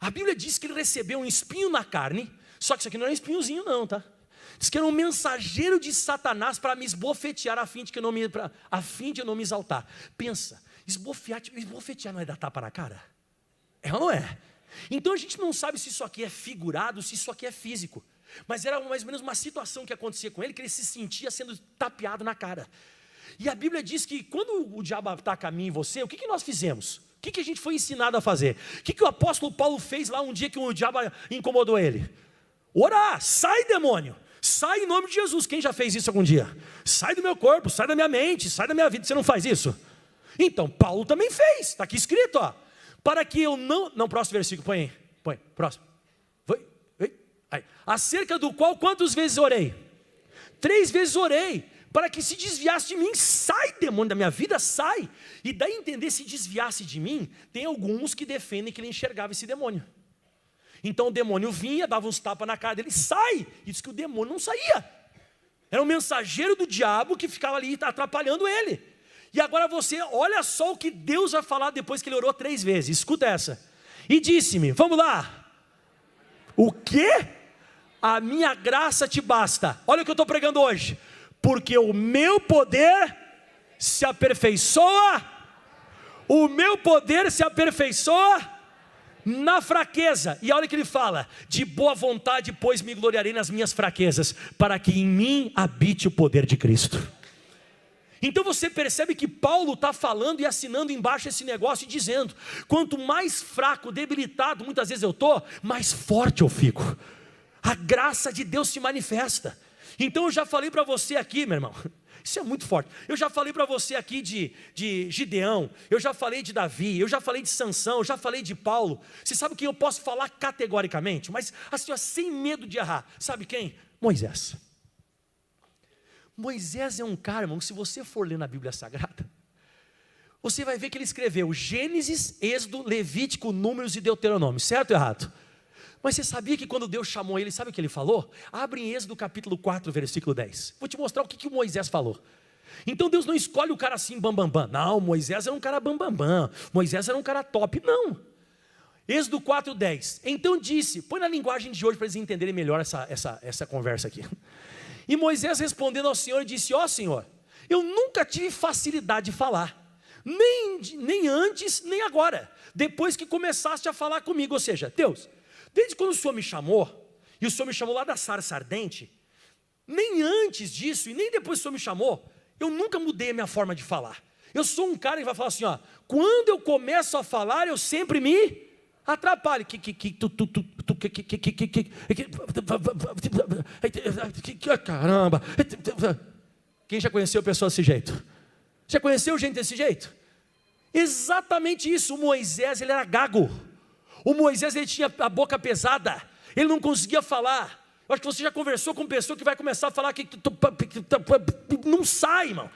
A Bíblia diz que ele recebeu um espinho na carne, só que isso aqui não era um espinhozinho não, tá? Diz que era um mensageiro de Satanás para me esbofetear a fim de eu não me exaltar. Pensa, esbofetear não é dar tapa na cara? É ou não é? Então a gente não sabe se isso aqui é figurado, se isso aqui é físico. Mas era mais ou menos uma situação que acontecia com ele, que ele se sentia sendo tapeado na cara. E a Bíblia diz que quando o diabo ataca a mim e você, o que nós fizemos? O que a gente foi ensinado a fazer? O que o apóstolo Paulo fez lá um dia que o diabo incomodou ele? Orar, sai demônio, sai em nome de Jesus. Quem já fez isso algum dia? Sai do meu corpo, sai da minha mente, sai da minha vida. Você não faz isso? Então Paulo também fez, está aqui escrito, ó. Para que eu não, próximo versículo, põe, próximo. Aí. Acerca do qual quantas vezes orei? 3 vezes orei. Para que se desviasse de mim, sai demônio da minha vida, sai. E daí entender, se desviasse de mim, tem alguns que defendem que ele enxergava esse demônio. Então o demônio vinha, dava uns tapas na cara dele, sai. E diz que o demônio não saía. Era um mensageiro do diabo que ficava ali atrapalhando ele. E agora você, olha só o que Deus vai falar depois que ele orou 3 vezes. Escuta essa. E disse-me, vamos lá. O quê? A minha graça te basta. Olha o que eu estou pregando hoje. Porque o meu poder se aperfeiçoa, na fraqueza. E olha o que ele fala, de boa vontade, pois me gloriarei nas minhas fraquezas, para que em mim habite o poder de Cristo. Então você percebe que Paulo está falando e assinando embaixo esse negócio e dizendo, quanto mais fraco, debilitado muitas vezes eu estou, mais forte eu fico. A graça de Deus se manifesta. Então eu já falei para você aqui, meu irmão, isso é muito forte. Eu já falei para você aqui de Gideão, eu já falei de Davi, eu já falei de Sansão, eu já falei de Paulo. Você sabe quem eu posso falar categoricamente, mas assim, ó, sem medo de errar. Sabe quem? Moisés. Moisés é um cara, irmão, que se você for ler na Bíblia Sagrada, você vai ver que ele escreveu Gênesis, Êxodo, Levítico, Números e Deuteronômio, certo ou errado? Mas você sabia que quando Deus chamou ele, sabe o que ele falou? Abre em Êxodo capítulo 4, versículo 10. Vou te mostrar o que o Moisés falou. Então Deus não escolhe o cara assim, bambambam. Não, Moisés era um cara bambambam. Moisés era um cara top. Não. Êxodo 4, 10. Então disse, põe na linguagem de hoje para eles entenderem melhor essa conversa aqui. E Moisés respondendo ao Senhor disse, ó Senhor, eu nunca tive facilidade de falar. Nem antes, nem agora. Depois que começaste a falar comigo. Ou seja, Deus... Desde quando o Senhor me chamou, e o Senhor me chamou lá da sarça ardente, nem antes disso, e nem depois que o Senhor me chamou, eu nunca mudei a minha forma de falar. Eu sou um cara que vai falar assim, ó, quando eu começo a falar, eu sempre me atrapalho. Caramba. Quem já conheceu pessoas desse jeito? Já conheceu gente desse jeito? Exatamente isso, o Moisés, ele era gago. O Moisés, ele tinha a boca pesada, ele não conseguia falar. Eu acho que você já conversou com pessoa que vai começar a falar que não sai, irmão.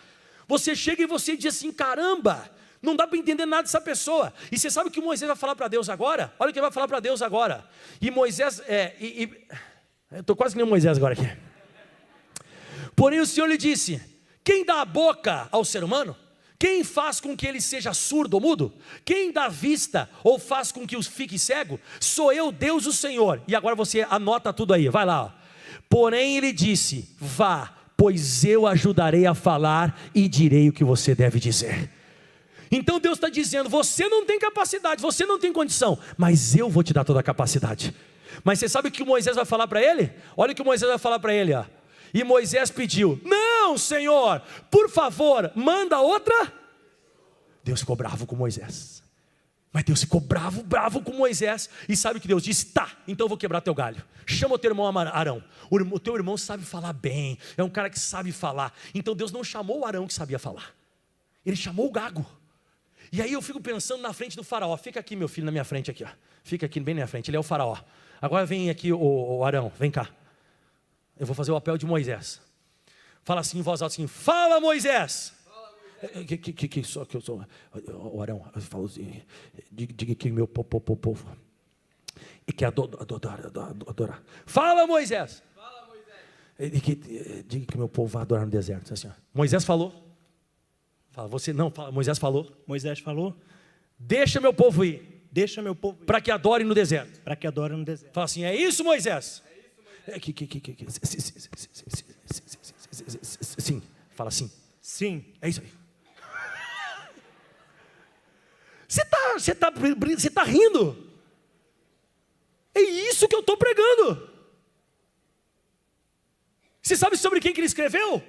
Você chega e você diz assim, caramba, não dá para entender nada dessa pessoa. E você sabe o que Moisés vai falar para Deus agora? Olha o que ele vai falar para Deus agora. E Moisés, eu estou quase que nem o Moisés agora aqui. Porém o Senhor lhe disse, quem dá a boca ao ser humano? Quem faz com que ele seja surdo ou mudo? Quem dá vista ou faz com que os fique cego? Sou eu, Deus o Senhor. E agora você anota tudo aí, vai lá. Ó. Porém ele disse, vá, pois eu ajudarei a falar e direi o que você deve dizer. Então Deus está dizendo, você não tem capacidade, você não tem condição, mas eu vou te dar toda a capacidade. Mas você sabe o que o Moisés vai falar para ele? Olha o que o Moisés vai falar para ele, ó. E Moisés pediu, não Senhor, por favor, manda outra. Deus ficou bravo com Moisés. Mas Deus ficou bravo com Moisés. E sabe o que Deus disse? Tá, então eu vou quebrar teu galho. Chama o teu irmão Arão. O teu irmão sabe falar bem, é um cara que sabe falar. Então Deus não chamou o Arão que sabia falar, ele chamou o gago. E aí eu fico pensando na frente do faraó. Fica aqui meu filho, na minha frente aqui, ó. Fica aqui bem na minha frente, ele é o faraó. Agora vem aqui o Arão, vem cá. Eu vou fazer o papel de Moisés. Fala assim em voz alta assim, fala Moisés. Que eu sou o Arão, falo assim, diga que meu povo e que adorar. Fala Moisés. Diga que meu povo vai adorar no deserto. Assim, ó. Moisés falou. Fala, você não, fala, Moisés falou. Moisés falou. Deixa meu povo ir. Deixa meu povo ir. Para que adore no deserto. Para que adore no deserto. Fala assim, é isso Moisés. Sim, fala sim. Sim. É isso aí. Você tá rindo. É isso que eu estou pregando. Você sabe sobre quem que ele escreveu?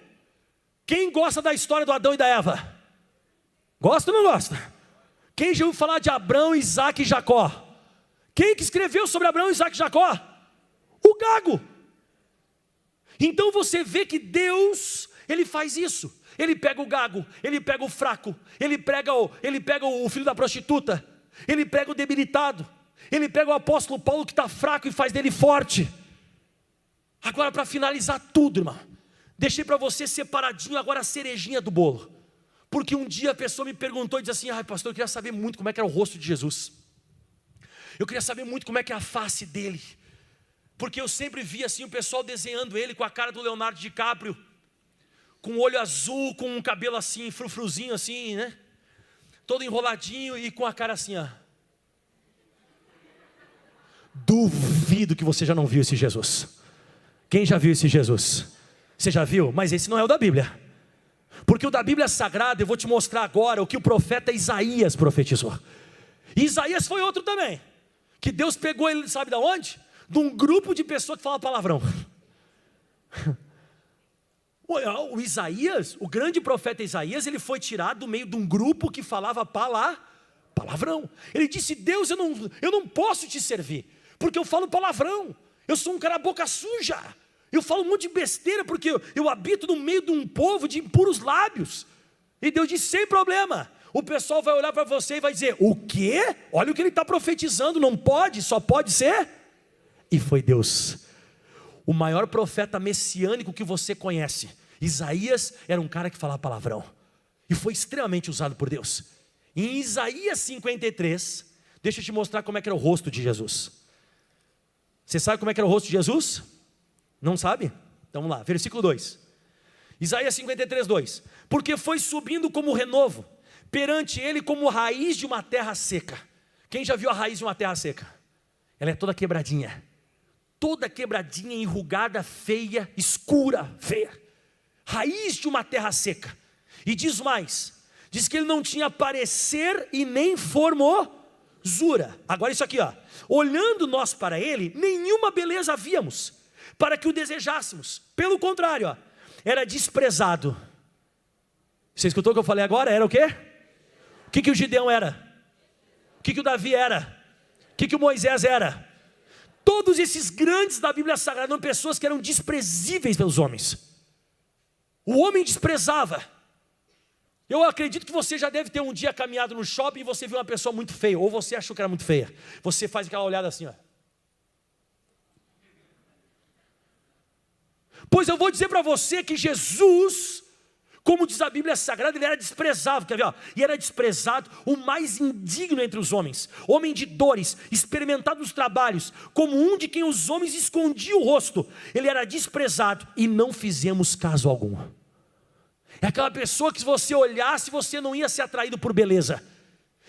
Quem gosta da história do Adão e da Eva? Gosta ou não gosta? Quem já ouviu falar de Abraão, Isaac e Jacó? Quem que escreveu sobre Abraão, Isaac e Jacó? O gago. Então você vê que Deus, Ele faz isso. Ele pega o gago, Ele pega o fraco, Ele pega o filho da prostituta, Ele pega o debilitado, Ele pega o apóstolo Paulo que está fraco e faz dele forte. Agora para finalizar tudo, irmão, deixei para você separadinho agora a cerejinha do bolo. Porque um dia a pessoa me perguntou e disse assim, ai pastor, eu queria saber muito como é que era o rosto de Jesus. Eu queria saber muito como é que é a face dele. Porque eu sempre via assim o pessoal desenhando ele com a cara do Leonardo DiCaprio, com o olho azul, com um cabelo assim, frufruzinho assim, né? Todo enroladinho e com a cara assim, ó. Duvido que você já não viu esse Jesus. Quem já viu esse Jesus? Você já viu? Mas esse não é o da Bíblia. Porque o da Bíblia Sagrada, eu vou te mostrar agora o que o profeta Isaías profetizou. E Isaías foi outro também. Que Deus pegou ele, sabe de onde? De um grupo de pessoas que falam palavrão. O Isaías, o grande profeta Isaías, ele foi tirado do meio de um grupo que falava palavrão. Ele disse, Deus, eu não posso te servir, porque eu falo palavrão. Eu sou um cara boca suja. Eu falo um monte de besteira, porque eu habito no meio de um povo de impuros lábios. E Deus disse, sem problema. O pessoal vai olhar para você e vai dizer, o quê? Olha o que ele está profetizando, não pode, só pode ser. E foi Deus. O maior profeta messiânico que você conhece, Isaías, era um cara que falava palavrão. E foi extremamente usado por Deus. Em Isaías 53, deixa eu te mostrar como é que era o rosto de Jesus. Você sabe como é que era o rosto de Jesus? Não sabe? Então vamos lá, versículo 2. Isaías 53, 2. Porque foi subindo como renovo, perante ele como raiz de uma terra seca. Quem já viu a raiz de uma terra seca? Ela é toda quebradinha, enrugada, feia, escura, feia. Raiz de uma terra seca. E diz mais, diz que ele não tinha parecer e nem formosura. Agora isso aqui, ó. Olhando nós para ele, nenhuma beleza víamos, para que o desejássemos. Pelo contrário, ó, era desprezado. Você escutou o que eu falei agora? Era o quê? O que o Gideão era? O que o Davi era? O que o Moisés era? Todos esses grandes da Bíblia Sagrada eram pessoas que eram desprezíveis pelos homens. O homem desprezava. Eu acredito que você já deve ter um dia caminhado no shopping e você viu uma pessoa muito feia, ou você achou que era muito feia. Você faz aquela olhada assim, ó. Pois eu vou dizer para você que Jesus, como diz a Bíblia Sagrada, ele era desprezado, quer ver? Ó? E era desprezado, o mais indigno entre os homens, homem de dores, experimentado nos trabalhos, como um de quem os homens escondiam o rosto. Ele era desprezado e não fizemos caso algum. É aquela pessoa que se você olhasse, você não ia ser atraído por beleza.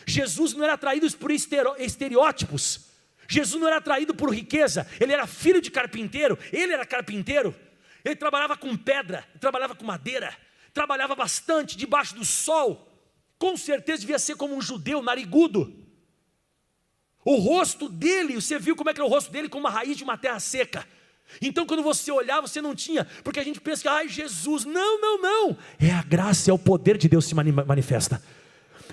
Jesus não era atraído por estereótipos. Jesus não era atraído por riqueza. Ele era filho de carpinteiro, ele era carpinteiro. Ele trabalhava com pedra, trabalhava com madeira, trabalhava bastante debaixo do sol. Com certeza devia ser como um judeu narigudo. O rosto dele, você viu como é que era o rosto dele? Como uma raiz de uma terra seca. Então quando você olhar, você não tinha, porque a gente pensa que, ai Jesus, não, é a graça, é o poder de Deus se manifesta.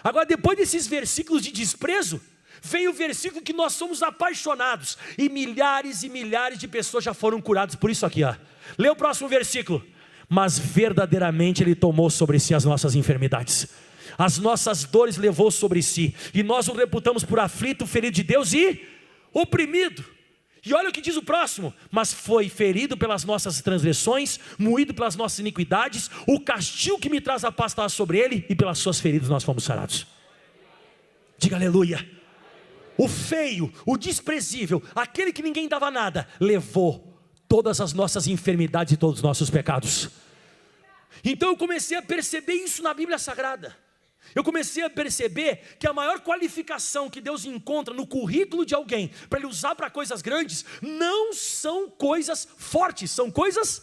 Agora depois desses versículos de desprezo, vem o versículo que nós somos apaixonados, e milhares de pessoas já foram curadas por isso aqui, ó. Lê o próximo versículo. Mas verdadeiramente Ele tomou sobre si as nossas enfermidades, as nossas dores levou sobre si, e nós o reputamos por aflito, ferido de Deus e oprimido. E olha o que diz o próximo: mas foi ferido pelas nossas transgressões, moído pelas nossas iniquidades, o castigo que me traz a paz estava sobre Ele, e pelas suas feridas nós fomos sarados. Diga aleluia. O feio, o desprezível, aquele que ninguém dava nada, levou todas as nossas enfermidades e todos os nossos pecados. Então eu comecei a perceber isso na Bíblia Sagrada. Eu comecei a perceber que a maior qualificação que Deus encontra no currículo de alguém, para ele usar para coisas grandes, não são coisas fortes, são coisas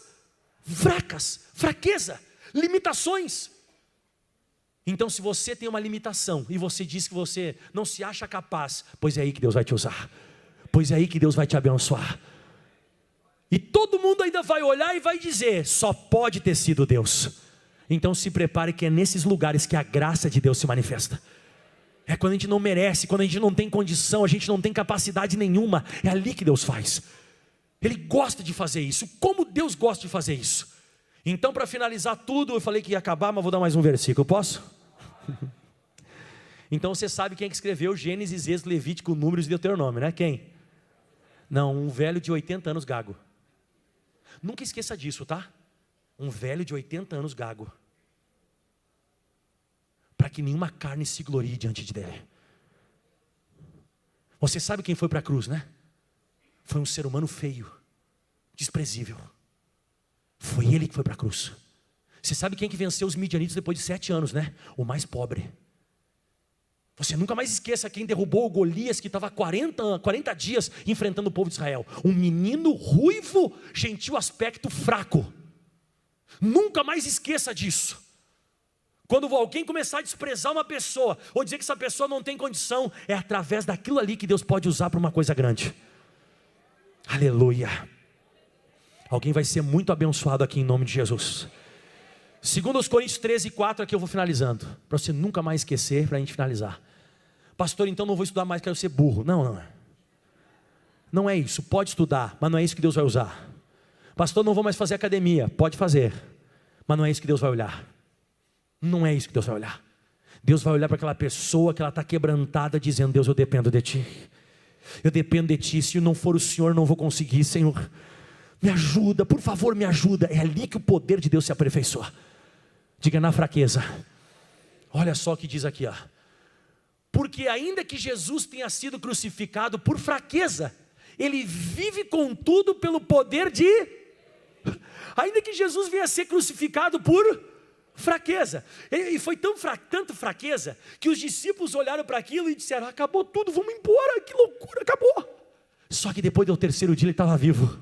fracas, fraqueza, limitações. Então se você tem uma limitação, e você diz que você não se acha capaz, pois é aí que Deus vai te usar, pois é aí que Deus vai te abençoar. E todo mundo ainda vai olhar e vai dizer, só pode ter sido Deus. Então se prepare, que é nesses lugares que a graça de Deus se manifesta. É quando a gente não merece, quando a gente não tem condição, a gente não tem capacidade nenhuma, é ali que Deus faz. Ele gosta de fazer isso. Como Deus gosta de fazer isso? Então para finalizar tudo, eu falei que ia acabar, mas vou dar mais um versículo, posso? Então você sabe quem é que escreveu Gênesis, Êxodo, Levítico, Números e Deuteronômio, né? Quem? Não, um velho de 80 anos gago. Nunca esqueça disso, tá? Um velho de 80 anos gago, para que nenhuma carne se glorie diante dele. Você sabe quem foi para a cruz, né? Foi um ser humano feio, desprezível. Foi ele que foi para a cruz. Você sabe quem que venceu os midianitas depois de 7 anos, né? O mais pobre. Você nunca mais esqueça quem derrubou o Golias, que estava 40 dias enfrentando o povo de Israel. Um menino ruivo, gentil aspecto, fraco. Nunca mais esqueça disso. Quando alguém começar a desprezar uma pessoa, ou dizer que essa pessoa não tem condição, é através daquilo ali que Deus pode usar para uma coisa grande. Aleluia. Alguém vai ser muito abençoado aqui em nome de Jesus. Segundo os Coríntios 13:4, aqui eu vou finalizando, para você nunca mais esquecer, para a gente finalizar. Pastor, então não vou estudar mais, quero ser burro. Não é isso, pode estudar, mas não é isso que Deus vai usar. Pastor, não vou mais fazer academia, pode fazer, mas não é isso que Deus vai olhar. Não é isso que Deus vai olhar. Deus vai olhar para aquela pessoa que ela está quebrantada, dizendo, Deus, eu dependo de Ti. Eu dependo de Ti, se não for o Senhor, não vou conseguir, Senhor. Me ajuda, por favor, me ajuda. É ali que o poder de Deus se aperfeiçoa. Diga, na fraqueza. Olha só o que diz aqui, ó. Porque ainda que Jesus tenha sido crucificado por fraqueza, Ele vive contudo pelo poder de... Ainda que Jesus venha a ser crucificado por fraqueza. E foi tanto fraqueza, que os discípulos olharam para aquilo e disseram, acabou tudo, vamos embora, que loucura, acabou. Só que depois do terceiro dia ele estava vivo.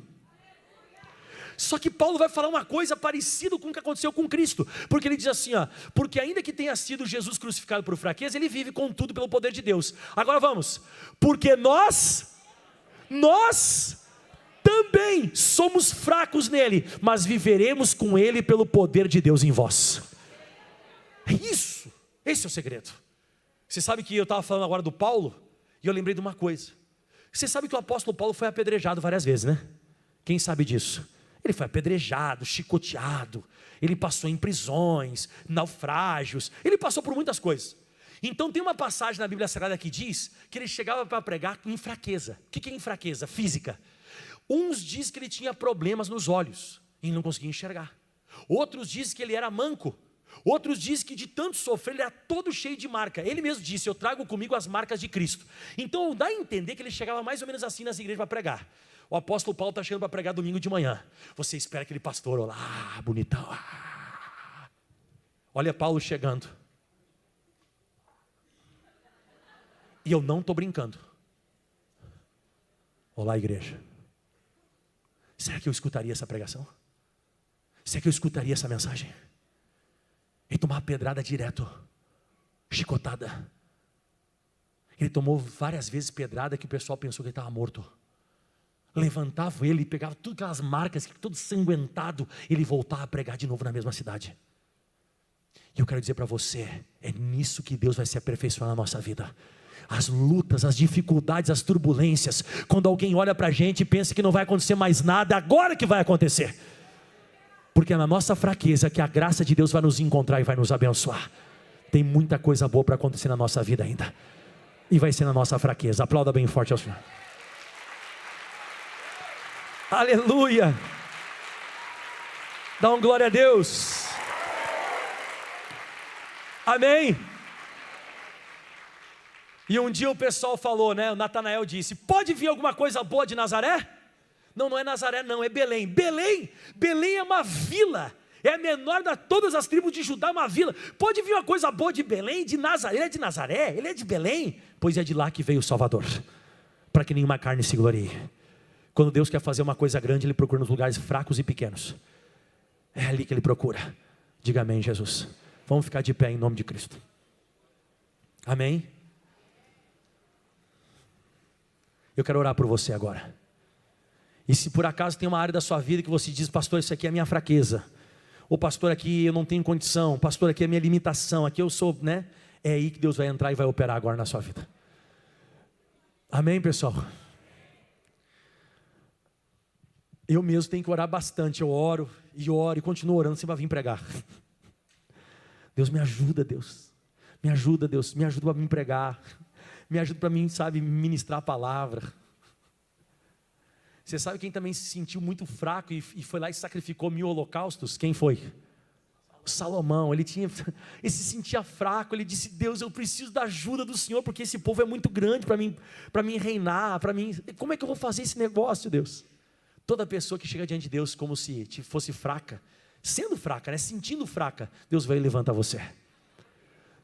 Só que Paulo vai falar uma coisa parecida com o que aconteceu com Cristo, porque ele diz assim, ó, porque ainda que tenha sido Jesus crucificado por fraqueza, ele vive contudo pelo poder de Deus. Agora vamos, porque nós também somos fracos nele, mas viveremos com ele pelo poder de Deus em vós. É isso, esse é o segredo. Você sabe que eu estava falando agora do Paulo, e eu lembrei de uma coisa. Você sabe que o apóstolo Paulo foi apedrejado várias vezes, né? Quem sabe disso? Ele foi apedrejado, chicoteado, ele passou em prisões, naufrágios, ele passou por muitas coisas. Então tem uma passagem na Bíblia Sagrada que diz que ele chegava para pregar em fraqueza. O que é em fraqueza? Física. Uns dizem que ele tinha problemas nos olhos e não conseguia enxergar. Outros dizem que ele era manco. Outros dizem que de tanto sofrer ele era todo cheio de marca. Ele mesmo disse, eu trago comigo as marcas de Cristo. Então dá a entender que ele chegava mais ou menos assim nas igrejas para pregar. O apóstolo Paulo está chegando para pregar domingo de manhã. Você espera aquele pastor, olá, bonitão. Olha Paulo chegando. E eu não estou brincando. Olá, igreja. Será que eu escutaria essa pregação? Será que eu escutaria essa mensagem? Ele tomava pedrada direto, chicotada. Ele tomou várias vezes pedrada que o pessoal pensou que ele estava morto. Levantava ele, pegava todas aquelas marcas, todo sanguentado, ele voltava a pregar de novo na mesma cidade. E eu quero dizer para você, é nisso que Deus vai se aperfeiçoar na nossa vida. As lutas, as dificuldades, as turbulências. Quando alguém olha para a gente e pensa que não vai acontecer mais nada, agora que vai acontecer. Porque é na nossa fraqueza que a graça de Deus vai nos encontrar e vai nos abençoar. Tem muita coisa boa para acontecer na nossa vida ainda. E vai ser na nossa fraqueza. Aplauda bem forte ao Senhor. Aleluia. Dá um glória a Deus. Amém. E um dia o pessoal falou, né? O Natanael disse, pode vir alguma coisa boa de Nazaré? Não, não é Nazaré não, é Belém. Belém é uma vila. É a menor de todas as tribos de Judá, uma vila. Pode vir uma coisa boa de Belém, de Nazaré. Ele é de Nazaré, ele é de Belém. Pois é de lá que veio o Salvador. Para que nenhuma carne se glorie. Quando Deus quer fazer uma coisa grande, Ele procura nos lugares fracos e pequenos. É ali que Ele procura. Diga amém, Jesus. Vamos ficar de pé em nome de Cristo. Amém. Eu quero orar por você agora. E se por acaso tem uma área da sua vida que você diz, pastor, isso aqui é a minha fraqueza. Ou pastor, aqui eu não tenho condição. Pastor, aqui é a minha limitação. Aqui eu sou, né? É aí que Deus vai entrar e vai operar agora na sua vida. Amém, pessoal? Eu mesmo tenho que orar bastante. Eu oro e continuo orando. Você vai vir pregar. Deus me ajuda, Deus. Me ajuda, Deus. Me ajuda para me pregar. Me ajuda para mim, sabe, ministrar a palavra. Você sabe quem também se sentiu muito fraco e foi lá e sacrificou 1000 holocaustos? Quem foi? O Salomão. Ele se sentia fraco. Ele disse, Deus, eu preciso da ajuda do Senhor, porque esse povo é muito grande para mim reinar, como é que eu vou fazer esse negócio, Deus? Toda pessoa que chega diante de Deus como se fosse fraca, sendo fraca, né? Sentindo fraca, Deus vai levantar você.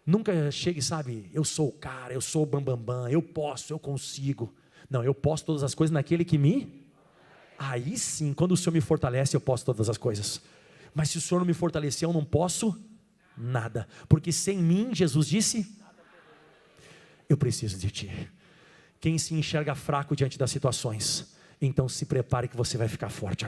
Nunca chegue, sabe, eu sou o cara, eu sou o bambambam, eu posso, eu consigo. Não, eu posso todas as coisas naquele que me... Aí sim, quando o Senhor me fortalece, eu posso todas as coisas. Mas se o Senhor não me fortalecer, eu não posso nada. Porque sem mim, Jesus disse, eu preciso de ti. Quem se enxerga fraco diante das situações, então se prepare que você vai ficar forte agora.